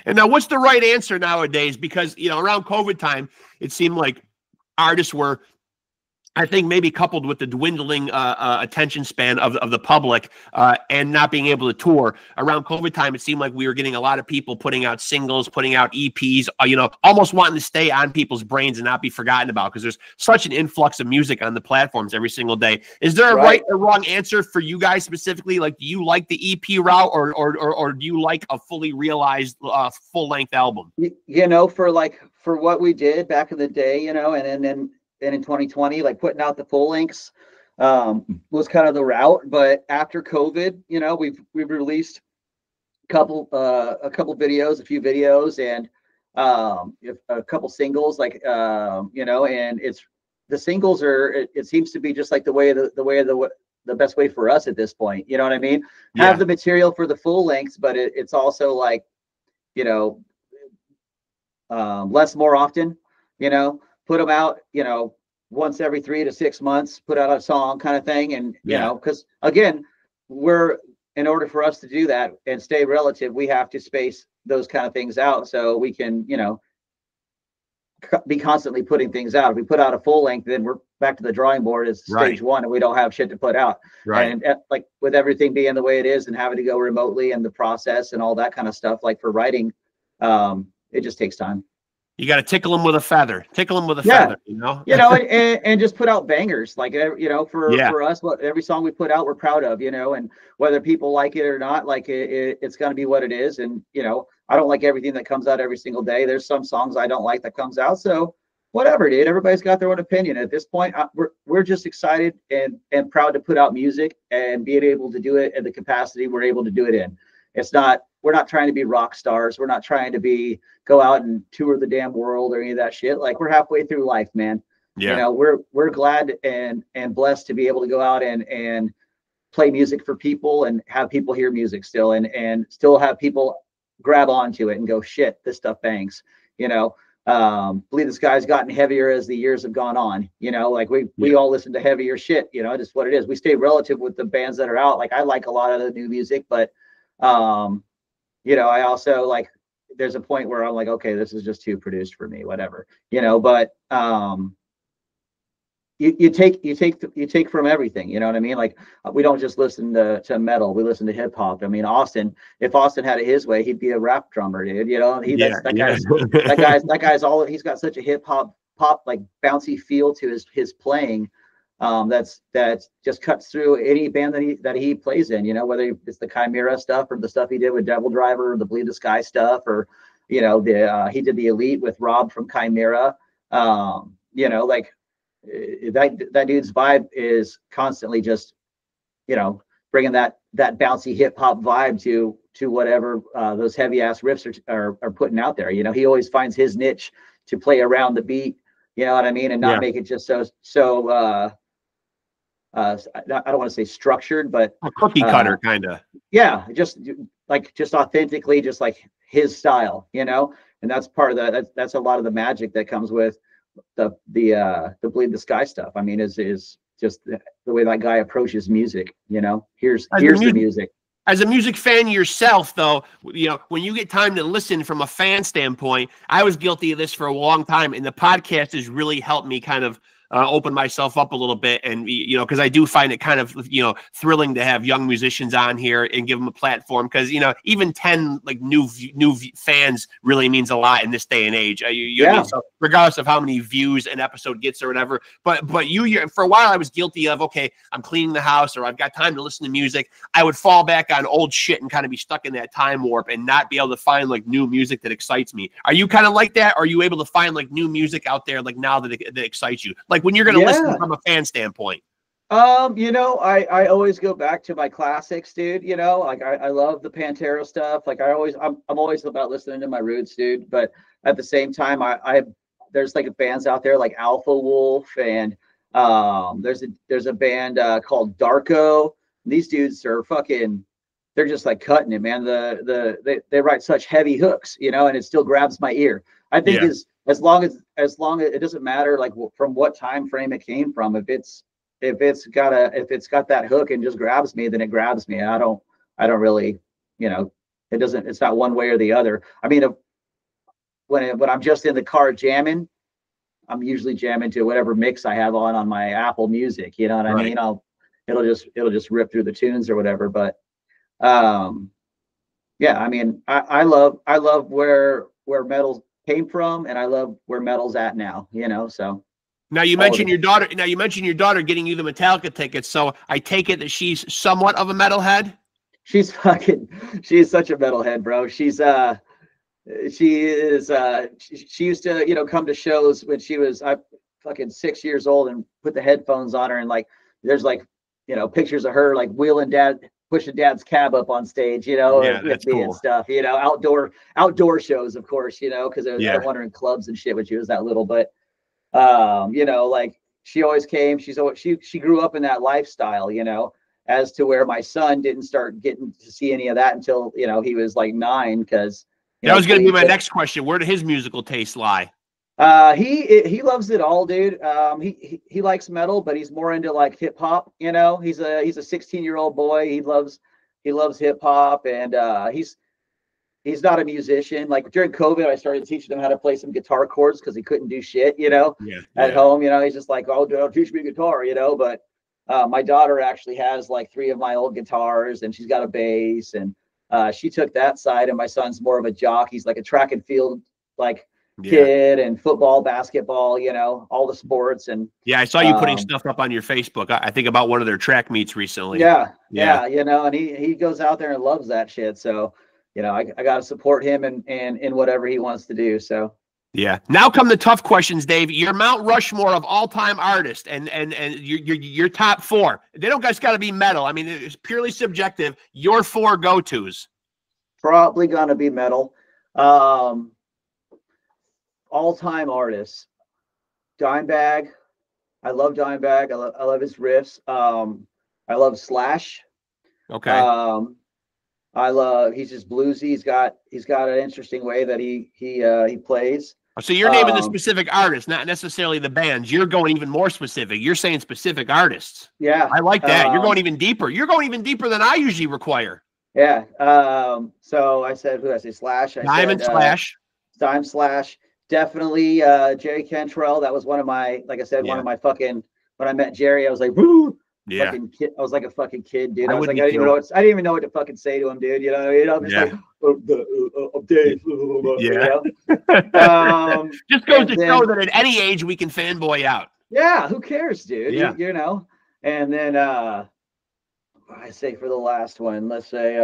And now what's the right answer nowadays? Because, you know, around COVID time, it seemed like artists were, I think, maybe coupled with the dwindling attention span of the public and not being able to tour. Around COVID time, it seemed like we were getting a lot of people putting out singles, putting out EPs, you know, almost wanting to stay on people's brains and not be forgotten about, because there's such an influx of music on the platforms every single day. Is there a right or wrong answer for you guys specifically? Like, do you like the EP route, or do you like a fully realized full-length album? You know, for what we did back in the day, you know, and then in 2020, like putting out the full lengths was kind of the route. But after COVID, you know, we've released a couple videos, a few videos, and a couple singles, like you know, and the singles are, it seems to be just like the best way for us at this point. You know what I mean? Have the material for the full lengths, but it's also like, you know, less more often, you know. Put them out, you know, once every 3 to 6 months, put out a song kind of thing. And, you know, because again, in order for us to do that and stay relative, we have to space those kind of things out so we can, you know, be constantly putting things out. If we put out a full length, then we're back to the drawing board as stage one, and we don't have shit to put out. And like with everything being the way it is and having to go remotely and the process and all that kind of stuff, like for writing, it just takes time. You got to tickle them with a feather. Tickle them with a feather, you know? You know, and just put out bangers. Like, you know, for us, every song we put out, we're proud of, you know, and whether people like it or not, like it's going to be what it is. And, you know, I don't like everything that comes out every single day. There's some songs I don't like that comes out. So whatever, dude, everybody's got their own opinion. At this point, we're just excited and proud to put out music and being able to do it at the capacity we're able to do it in. We're not trying to be rock stars. We're not trying to go out and tour the damn world or any of that shit. Like, we're halfway through life, man. You know, we're glad and blessed to be able to go out and play music for people and have people hear music still and still have people grab onto it and go, shit, this stuff bangs. You know, Bleed the Sky's gotten heavier as the years have gone on. You know, like we all listen to heavier shit, you know, just what it is. We stay relative with the bands that are out. Like, I like a lot of the new music, but you know, I also like, there's a point where I'm like, okay, this is just too produced for me, whatever, you know, but you take from everything, you know what I mean? Like, we don't just listen to metal, we listen to hip hop. I mean, if Austin had it his way, he'd be a rap drummer, dude, you know. That guy's all, he's got such a hip hop pop, like bouncy feel to his playing. that just cuts through any band that he plays in, you know, whether it's the Chimera stuff or the stuff he did with Devil Driver or the Bleed the Sky stuff, or, you know, he did the Elite with Rob from Chimera. You know, like that dude's vibe is constantly just, you know, bringing that bouncy hip hop vibe to whatever those heavy ass riffs are putting out there. You know, he always finds his niche to play around the beat, you know what I mean, and not make it just so I don't want to say structured, but a cookie cutter kind of. Yeah, just authentically, just like his style, you know. And that's part of that's a lot of the magic that comes with the Bleed the Sky stuff. I mean, is just the way that guy approaches music, you know. Here's the music. As a music fan yourself, though, you know, when you get time to listen from a fan standpoint, I was guilty of this for a long time, and the podcast has really helped me kind of open myself up a little bit. And, you know, because I do find it kind of, you know, thrilling to have young musicians on here and give them a platform, because, you know, even 10 like new fans really means a lot in this day and age. So regardless of how many views an episode gets or whatever. But you for a while I was guilty of, okay, I'm cleaning the house or I've got time to listen to music. I would fall back on old shit and kind of be stuck in that time warp and not be able to find like new music that excites me. Are you kind of like that? Are you able to find like new music out there like now that excites you? Like when you're going to listen from a fan standpoint? You know, I always go back to my classics, dude. You know, like I love the Pantera stuff. Like I'm always about listening to my roots, dude. But at the same time, there's like bands out there like Alpha Wolf, and there's a band called Darko. These dudes are they're just like cutting it, man. They write such heavy hooks, you know, and it still grabs my ear. I think as long as it doesn't matter like from what time frame it came from, if it's got that hook and just grabs me, then it grabs me. I don't really, you know, it's not one way or the other. I mean, when I'm just in the car jamming, I'm usually jamming to whatever mix I have on my Apple Music, you know what I mean? It'll just rip through the tunes or whatever. But yeah, I mean, I love where metal came from, and I love where metal's at now, you know. So now you mentioned your daughter. Now you mentioned your daughter getting you the Metallica tickets. So I take it that she's somewhat of a metalhead. She's such a metalhead, bro. She used to, you know, come to shows when she was 6 years old and put the headphones on her, and like there's like, you know, pictures of her like pushing dad's cab up on stage, you know, with me and stuff, you know, outdoor shows, of course, you know, because I don't want her in clubs and shit when she was that little. But you know, like she always came. She grew up in that lifestyle, you know, as to where my son didn't start getting to see any of that until, you know, he was like 9. Because that was going to be my next question. Where did his musical taste lie? He loves it all, dude. He likes metal, but he's more into like hip hop, you know. He's a 16-year-old boy. He loves hip hop, and he's not a musician. Like during COVID, I started teaching him how to play some guitar chords because he couldn't do shit, you know, at home. You know, he's just like, oh, dude, teach me guitar, you know. But my daughter actually has like 3 of my old guitars, and she's got a bass, and she took that side. And my son's more of a jock. He's like a track and field kid, and football, basketball, you know, all the sports. And I saw you putting stuff up on your Facebook. I think about one of their track meets recently. Yeah, you know, and he goes out there and loves that shit. So, you know, I got to support him and in whatever he wants to do. So yeah. Now come the tough questions, Dave. Your Mount Rushmore of all-time artists, and your top 4. They don't just got to be metal. I mean, it's purely subjective. Your 4 go-tos. Probably gonna be metal. All-time artists. Dimebag. I love Dimebag. I love his riffs. I love Slash. Okay. He's just bluesy. He's got an interesting way that he plays. So you're naming the specific artists, not necessarily the bands. You're going even more specific. You're saying specific artists. Yeah. I like that. You're going even deeper. You're going even deeper than I usually require. Yeah. So I said, who did I say? Slash. Slash. Dime Slash. Definitely Jerry Cantrell. That was one of my, like I said, one of my fucking, when I met Jerry, I was like, woo! Yeah. Fucking kid. I was like a fucking kid, dude. I didn't even know what to fucking say to him, dude. You know what I mean? I'm just like, Dave. Yeah. You know? Just goes to show that at any age we can fanboy out. Yeah, who cares, dude? Yeah. You know. And then I say for the last one, let's say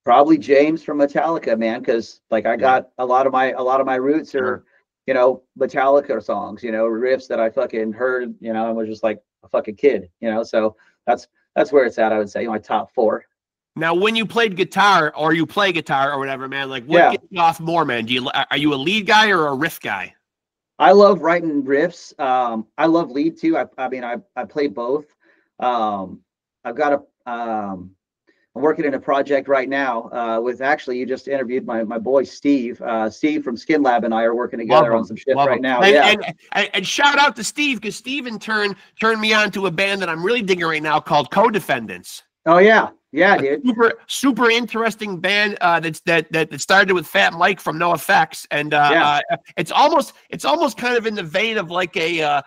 probably James from Metallica, man, because like I Yeah. got a lot of my roots are, Sure. you know, Metallica songs, you know, riffs that I fucking heard, you know, and was just like a fucking kid, you know. So that's where it's at, I would say, my top four. Now, when you played guitar or you play guitar or whatever, man, like what Yeah. gets you off more, man? Are you a lead guy or a riff guy? I love writing riffs. I love lead too. I mean, I play both. I've got I'm working in a project right now with actually, you just interviewed my boy Steve. Steve from Skin Lab and I are working Love together on them, some shit love right them, now. Yeah. and shout out to Steve because Steve in turn turned me on to a band that I'm really digging right now called Co-Defendants. Oh yeah, yeah, A dude. super interesting band that started with Fat Mike from NoFX, and Yeah, it's almost kind of in the vein of like a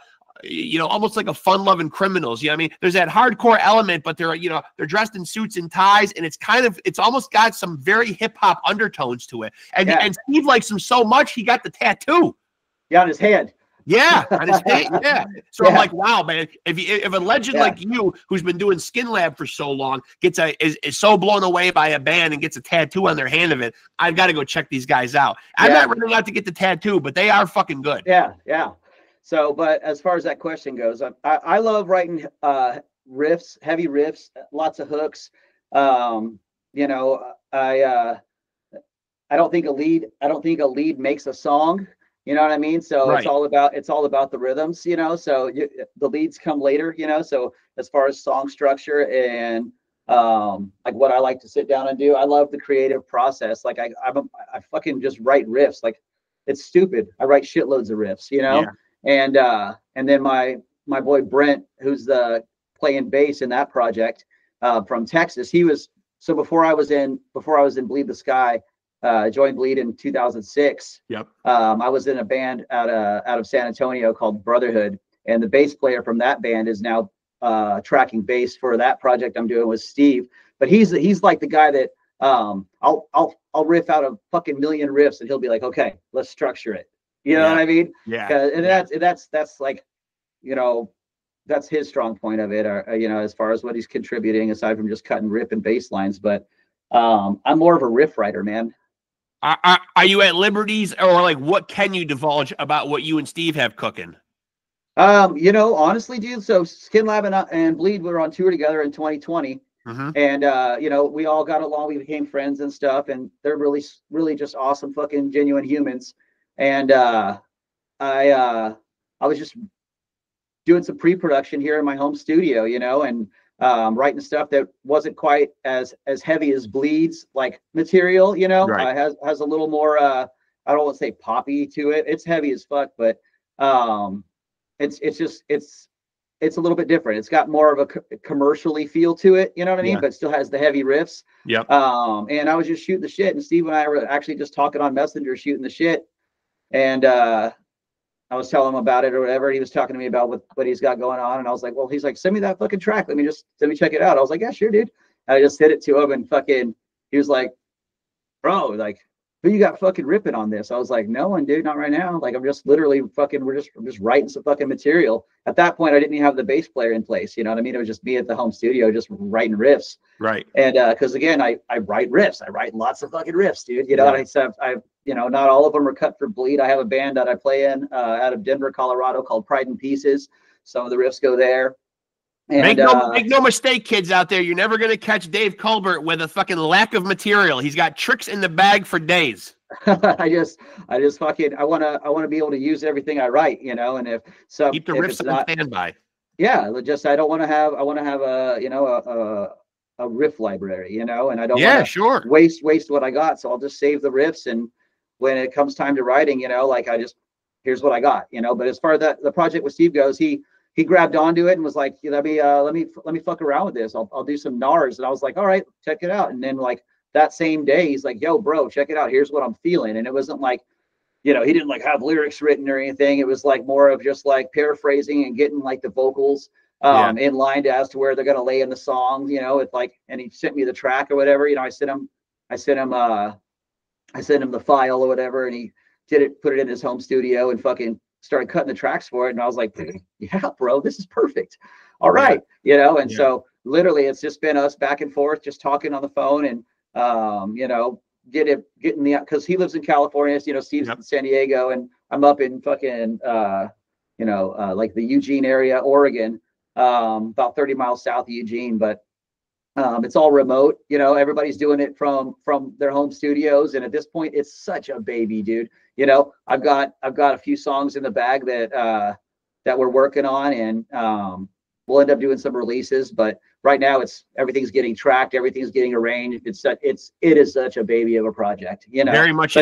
almost like a fun-loving criminals. You know what I mean? There's that hardcore element, but they're dressed in suits and ties, and it's almost got some very hip-hop undertones to it. yeah, And Steve likes them so much he got the tattoo. yeah, on his head. Yeah, on his hand. Yeah. So I'm Yeah, like, wow, man. If a legend yeah, like you, who's been doing Skin Lab for so long, is so blown away by a band and gets a tattoo on their hand of it, I've got to go check these guys out. I'm yeah, not running out to get the tattoo, but they are fucking good. yeah, yeah. So, but as far as that question goes, I love writing riffs, heavy riffs, lots of hooks. You know, I don't think a lead makes a song. You know what I mean? So Right. it's all about the rhythms. You know, so the leads come later. You know, so as far as song structure and like what I like to sit down and do, I love the creative process. Like I fucking just write riffs. Like it's stupid. I write shitloads of riffs. You know, Yeah. and then my boy Brent, who's the playing bass in that project from Texas, he was so before I was in Bleed the Sky. Joined Bleed in 2006. Yep. I was in a band out of San Antonio called Brotherhood, and the bass player from that band is now tracking bass for that project I'm doing with Steve. But he's like the guy that I'll riff out a fucking million riffs, and he'll be like, okay, let's structure it. You know Yeah. what I mean? Yeah. And that's like, you know, that's his strong point of it, or you know, as far as what he's contributing aside from just cutting rip and bass lines. But I'm more of a riff writer, man. Are you at liberties, or like what can you divulge about what you and Steve have cooking? You know, honestly, dude, so Skin Lab and Bleed were on tour together in 2020. Mm-hmm. And you know, we all got along, we became friends and stuff, and they're really, really just awesome fucking genuine humans. And I was just doing some pre-production here in my home studio, you know, and writing stuff that wasn't quite as heavy as Bleed's like material, you know. Right. Has a little more I don't want to say poppy to it. It's heavy as fuck, but it's just it's a little bit different. It's got more of a commercially feel to it, you know what I mean? Yeah. But still has the heavy riffs. Yep. And I was just shooting the shit, and Steve and I were actually just talking on Messenger, shooting the shit, and I was telling him about it or whatever. He was talking to me about what he's got going on. And I was like, well, he's like, send me that fucking track. Let me check it out. I was like, yeah, sure, dude. And I just hit it to him, and fucking, he was like, bro, like, who you got fucking ripping on this? I was like, no one, dude, not right now. Like, I'm just literally fucking, I'm just writing some fucking material. At that point, I didn't even have the bass player in place. You know what I mean? It was just me at the home studio, just writing riffs. Right. And because again, I write riffs. I write lots of fucking riffs, dude. You know, Yeah. and I said, you know, not all of them are cut for Bleed. I have a band that I play in out of Denver, Colorado called Pride and Pieces. Some of the riffs go there. And Make no mistake, kids out there, you're never gonna catch Dave Culbert with a fucking lack of material. He's got tricks in the bag for days. I just fucking I wanna be able to use everything I write, you know, and if Keep the if riffs it's on not, standby. yeah, just I wanna have a, you know, a riff library, you know, and I don't Yeah, want to sure. waste what I got. So I'll just save the riffs, and when it comes time to writing, you know, like here's what I got, you know. But as far as the project with Steve goes, he grabbed onto it and was like, let me fuck around with this. I'll do some NARs. And I was like, all right, check it out. And then like that same day, he's like, yo, bro, check it out. Here's what I'm feeling. And it wasn't like, you know, he didn't like have lyrics written or anything. It was like more of just like paraphrasing and getting like the vocals in line as to where they're going to lay in the song, you know. It's like, and he sent me the track or whatever, you know. I sent him the file or whatever, and he put it in his home studio and fucking started cutting the tracks for it. And I was like, yeah, bro, this is perfect. All right. You know, and so literally it's just been us back and forth, just talking on the phone and, you know, getting because he lives in California. You know, Steve's in San Diego and I'm up in fucking, you know, like the Eugene area, Oregon, about 30 miles south of Eugene, but it's all remote, you know, everybody's doing it from their home studios. And at this point, it's such a baby, dude. You know, I've got a few songs in the bag that we're working on, and we'll end up doing some releases. But right now, everything's getting tracked, everything's getting arranged. It is such a baby of a project, you know. Very much,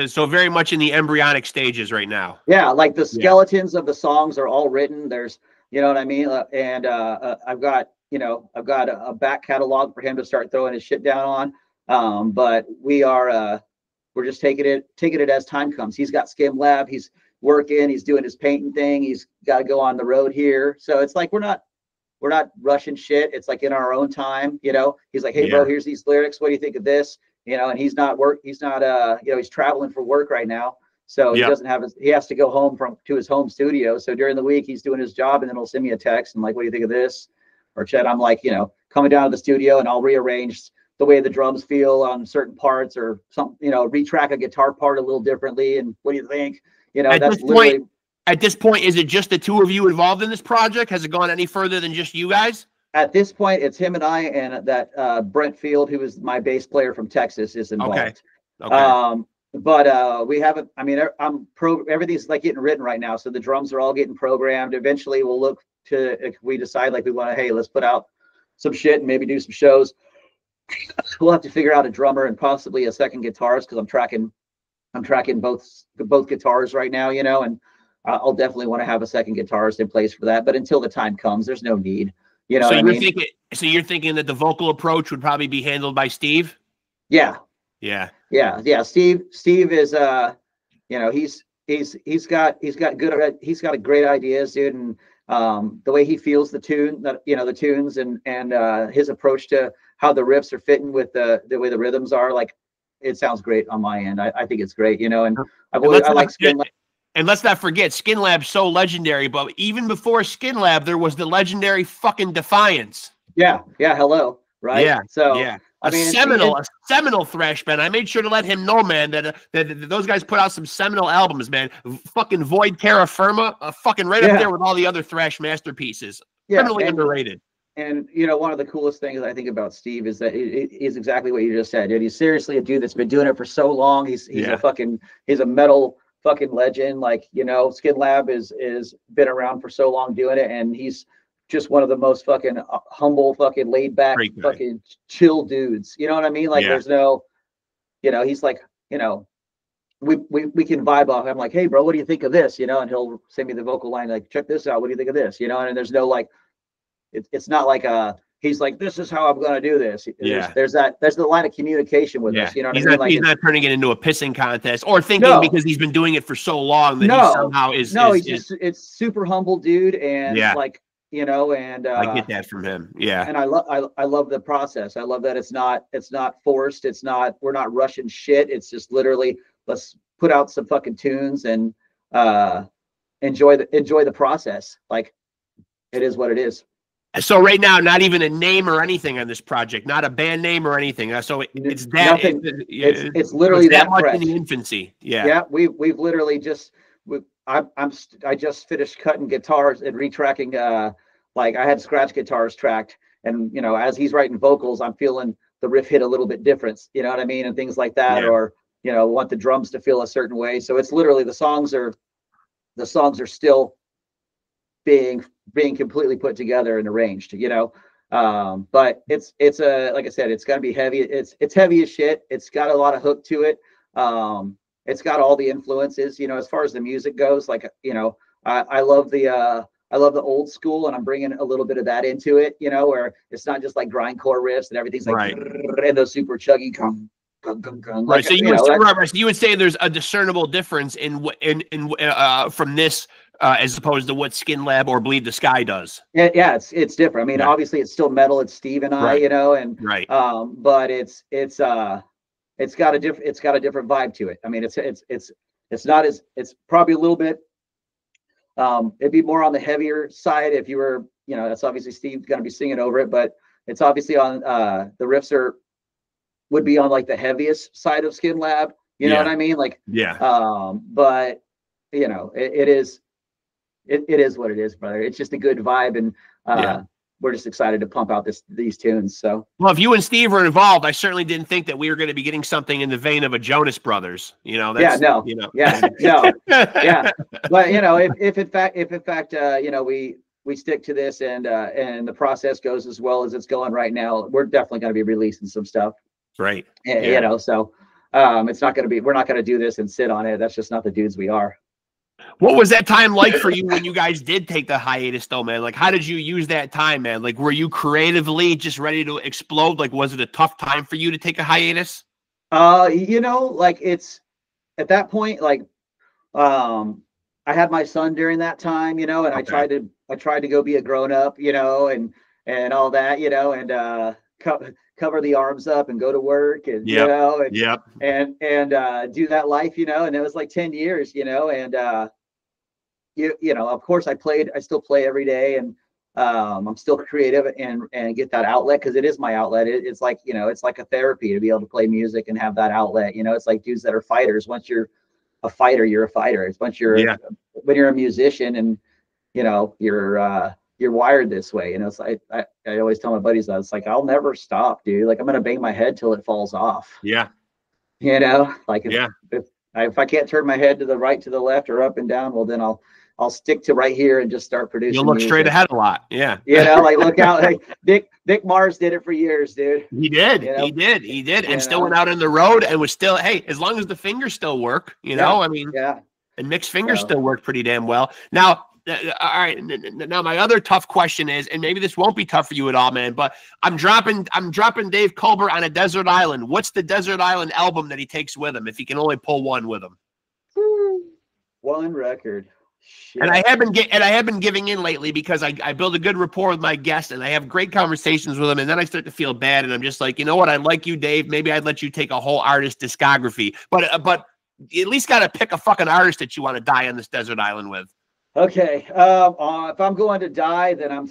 so very much in the embryonic stages right now. Yeah, like the skeletons of the songs are all written. There's, you know what I mean, and I've got a back catalog for him to start throwing his shit down on. But we're just taking it as time comes. He's got SCUM Lab. He's working. He's doing his painting thing. He's got to go on the road here. So it's like we're not rushing shit. It's like in our own time. You know, he's like, hey, bro, here's these lyrics. What do you think of this? You know, and he's not, you know, he's traveling for work right now. So he doesn't have he has to go home to his home studio. So during the week, he's doing his job, and then he'll send me a text and like, what do you think of this? Or Chet, I'm like, you know, coming down to the studio and I'll rearrange the way the drums feel on certain parts or some, you know, retrack a guitar part a little differently. And what do you think? You know, at this point, is it just the two of you involved in this project? Has it gone any further than just you guys? At this point, it's him and I, and that Brent Field, who is my bass player from Texas, is involved. Okay. But we haven't, I mean, everything's like getting written right now. So the drums are all getting programmed. Eventually we'll look to, if we decide like we want to, hey, let's put out some shit and maybe do some shows. We'll have to figure out a drummer and possibly a second guitarist, because I'm tracking both guitars right now, you know, and I'll definitely want to have a second guitarist in place for that. But until the time comes, there's no need. You know, so you're thinking that the vocal approach would probably be handled by Steve? Yeah. Steve is you know, he's got great ideas, dude, and the way he feels the tunes and his approach to how the riffs are fitting with the way the rhythms are, like, it sounds great on my end. I think it's great, you know, and I like SCUM Lab. And let's not forget, SCUM Lab's so legendary, but even before SCUM Lab, there was the legendary fucking Defiance. Yeah, hello, right? Yeah, so yeah. I mean, a seminal thrash band. I made sure to let him know, man, that those guys put out some seminal albums, man. Fucking Void Terra Firma, fucking right up there with all the other thrash masterpieces. Criminally underrated. And you know, one of the coolest things I think about Steve is that he's exactly what you just said, dude. He's seriously a dude that's been doing it for so long. He's a metal fucking legend. Like, you know, SCUM Lab is been around for so long doing it, and he's just one of the most fucking humble, fucking laid back, fucking chill dudes. You know what I mean? Like, there's no, you know, he's like, you know, we can vibe off. I'm like, hey, bro, what do you think of this? You know, and he'll send me the vocal line, like, check this out. What do you think of this? You know, and there's no like, it's not like he's like, this is how I'm going to do this. There's the line of communication with us. You know what I mean? Like, he's not turning it into a pissing contest or thinking because he's been doing it for so long that he somehow is. No, it's super humble dude. And like, you know, and I get that from him. Yeah. And I love the process. I love that it's not forced. We're not rushing shit. It's just literally, let's put out some fucking tunes and enjoy the process. Like, it is what it is. So right now, not even a name or anything on this project, not a band name or anything. So it's that. It's literally that much in the infancy. Yeah. Yeah. We've literally just. I just finished cutting guitars and retracking. Like, I had scratch guitars tracked, and you know, as he's writing vocals, I'm feeling the riff hit a little bit different. You know what I mean, and things like that, or you know, want the drums to feel a certain way. So it's literally the songs are still being completely put together and arranged. You know, but it's like I said, it's gonna be heavy. It's heavy as shit. It's got a lot of hook to it. It's got all the influences, you know, as far as the music goes. Like, you know, I love the old school, and I'm bringing a little bit of that into it, you know, where it's not just like grindcore riffs and everything's like, and those super chuggy right. So you would say there's a discernible difference in from this as opposed to what SCUM Lab or Bleed the Sky does. Yeah, it's different. I mean, obviously it's still metal. It's Steve and I, you know, and right. But it's it's got a different vibe to it. I mean, it's not as, it's probably a little bit, it'd be more on the heavier side if you were, you know, that's obviously Steve going to be singing over it, but it's obviously on, the riffs would be on like the heaviest side of Skin Lab. You know what I mean? Like, but you know, it is what it is, brother. It's just a good vibe. And, we're just excited to pump out these tunes. So, well, if you and Steve were involved, I certainly didn't think that we were going to be getting something in the vein of a Jonas Brothers. You know, that's, no. You know, no, yeah. But you know, if in fact, you know, we stick to this and the process goes as well as it's going right now, we're definitely going to be releasing some stuff. Right. You know, so it's not going to be. We're not going to do this and sit on it. That's just not the dudes we are. What was that time like for you when you guys did take the hiatus though, man? Like, how did you use that time, man? Like, were you creatively just ready to explode? Like, was it a tough time for you to take a hiatus? You know, like it's at that point, like, I had my son during that time, you know, and I tried to go be a grown up, you know, and all that, you know, and, cover the arms up and go to work and, you know, and do that life, you know, and it was like 10 years, you know, and, you know, of course I still play every day, and, I'm still creative and get that outlet. 'Cause it is my outlet. It's like, you know, it's like a therapy to be able to play music and have that outlet. You know, it's like dudes that are fighters. Once you're a fighter, you're a fighter. It's once when you're a musician and, you know, you're wired this way. You know, it's like, I always tell my buddies that it's like, I'll never stop, dude. Like I'm going to bang my head till it falls off. Yeah. You know, like if I can't turn my head to the right, to the left, or up and down, well, then I'll stick to right here and just start producing. You'll look straight ahead a lot. Yeah. You know, like look out. Hey, Dick Mars did it for years, dude. He did. You know? He did. And still went out on the road and was still, hey, as long as the fingers still work, you know, I mean, and mixed fingers still work pretty damn well. Now, all right. Now, my other tough question is, and maybe this won't be tough for you at all, man, but I'm dropping Dave Culbert on a desert island. What's the desert island album that he takes with him if he can only pull one with him? One record. Shit. And I have been giving in lately because I build a good rapport with my guests and I have great conversations with them, and then I start to feel bad, and I'm just like, you know what? I like you, Dave. Maybe I'd let you take a whole artist discography, but you at least got to pick a fucking artist that you want to die on this desert island with. Okay. If I'm going to die, then I'm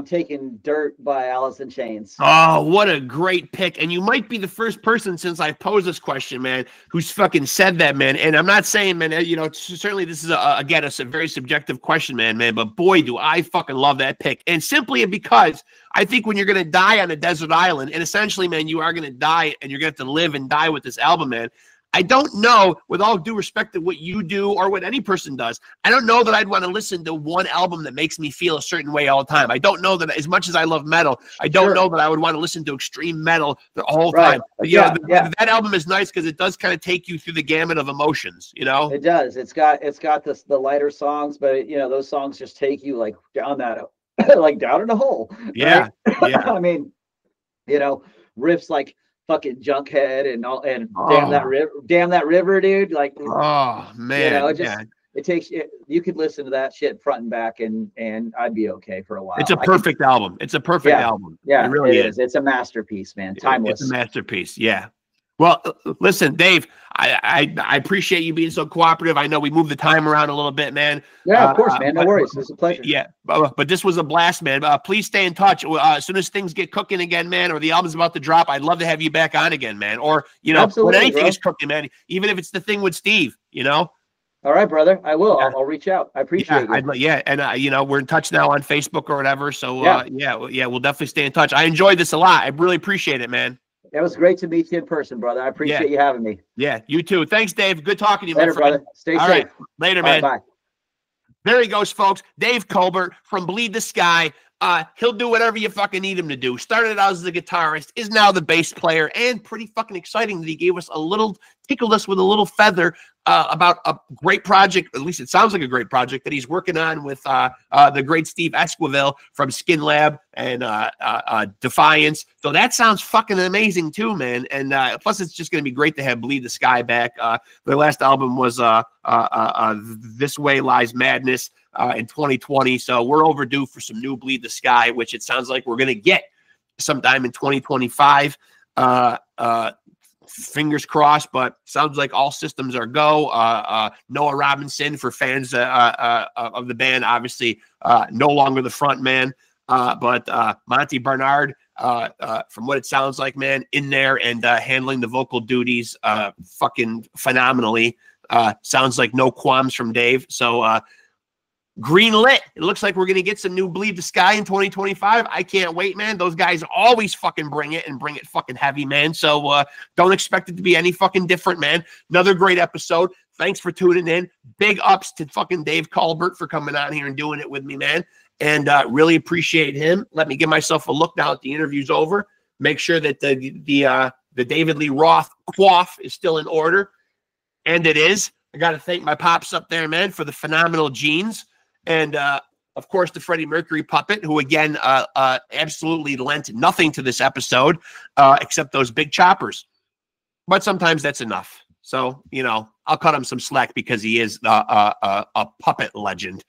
taking Dirt by Alice in Chains. Oh, what a great pick. And you might be the first person since I've posed this question, man, who's fucking said that, man. And I'm not saying, man, you know, certainly this is again, a very subjective question, man, but boy, do I fucking love that pick. And simply because I think when you're going to die on a desert island, and essentially, man, you are going to die and you're going to have to live and die with this album, man. I don't know, with all due respect to what you do or what any person does, I don't know that I'd want to listen to one album that makes me feel a certain way all the time. I don't know that, as much as I love metal, I don't know that I would want to listen to extreme metal the whole time. That album is nice because it does kind of take you through the gamut of emotions, you know? It does. It's got the lighter songs, but you know, those songs just take you like down that, like down in a hole. Yeah. Right? Yeah. I mean, you know, riffs like fucking Junkhead and damn that river, dude. Like, oh man, you know, it takes you could listen to that shit front and back, and I'd be okay for a while. It's a perfect album. It's a perfect album. Yeah, it really is. It's a masterpiece, man. Timeless. It's a masterpiece. Yeah. Well, listen, Dave, I appreciate you being so cooperative. I know we moved the time around a little bit, man. Yeah, of course, man. No worries. It's a pleasure. Yeah, but this was a blast, man. Please stay in touch. As soon as things get cooking again, man, or the album's about to drop, I'd love to have you back on again, man. Or, you know, when anything is cooking, man, even if it's the thing with Steve, you know? All right, brother. I will. I'll reach out. I appreciate it. And you know, we're in touch now on Facebook or whatever. So, we'll definitely stay in touch. I enjoyed this a lot. I really appreciate it, man. It was great to meet you in person, brother. I appreciate you having me. Yeah, you too. Thanks, Dave. Good talking to you, Later, my friend. Brother. Stay safe. All right. Later, man. Bye. There he goes, folks. Dave Culbert from Bleed the Sky. He'll do whatever you fucking need him to do. Started out as a guitarist, is now the bass player, and pretty fucking exciting that he gave us tickled us with a little feather about a great project. At least it sounds like a great project that he's working on with the great Steve Esquivel from Skin Lab and Defiance. So that sounds fucking amazing too, man. And plus, it's just going to be great to have Bleed the Sky back. Their last album was This Way Lies Madness in 2020. So we're overdue for some new Bleed the Sky, which it sounds like we're going to get sometime in 2025. fingers crossed, but sounds like all systems are go. Noah Robinson, for fans of the band, obviously no longer the front man, but Monty Bernard, from what it sounds like, man, in there and handling the vocal duties fucking phenomenally. Sounds like no qualms from Dave. So green lit. It looks like we're going to get some new Bleed the Sky in 2025. I can't wait, man. Those guys always fucking bring it and bring it fucking heavy, man. So don't expect it to be any fucking different, man. Another great episode. Thanks for tuning in. Big ups to fucking Dave Culbert for coming on here and doing it with me, man. And really appreciate him. Let me give myself a look now that the interview's over. Make sure that the David Lee Roth quaff is still in order. And it is. I got to thank my pops up there, man, for the phenomenal jeans. And, of course, the Freddie Mercury puppet, who, again, absolutely lent nothing to this episode except those big choppers. But sometimes that's enough. So, you know, I'll cut him some slack because he is a puppet legend.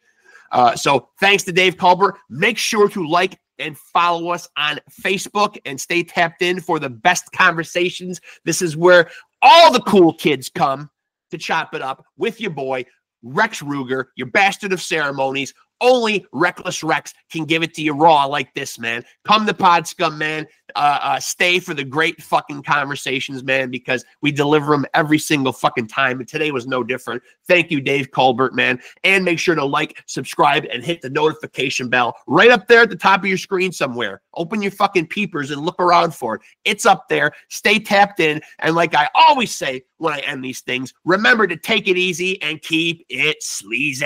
So thanks to Dave Culbert. Make sure to like and follow us on Facebook and stay tapped in for the best conversations. This is where all the cool kids come to chop it up with your boy, Rexx Ruger, your bastard of ceremonies. Only Reckless Rexx can give it to you raw like this, man. Come to Pod Scum, man. Stay for the great fucking conversations, man, because we deliver them every single fucking time. And today was no different. Thank you, Dave Culbert, man. And make sure to like, subscribe, and hit the notification bell right up there at the top of your screen somewhere. Open your fucking peepers and look around for it. It's up there. Stay tapped in. And like I always say when I end these things, remember to take it easy and keep it sleazy.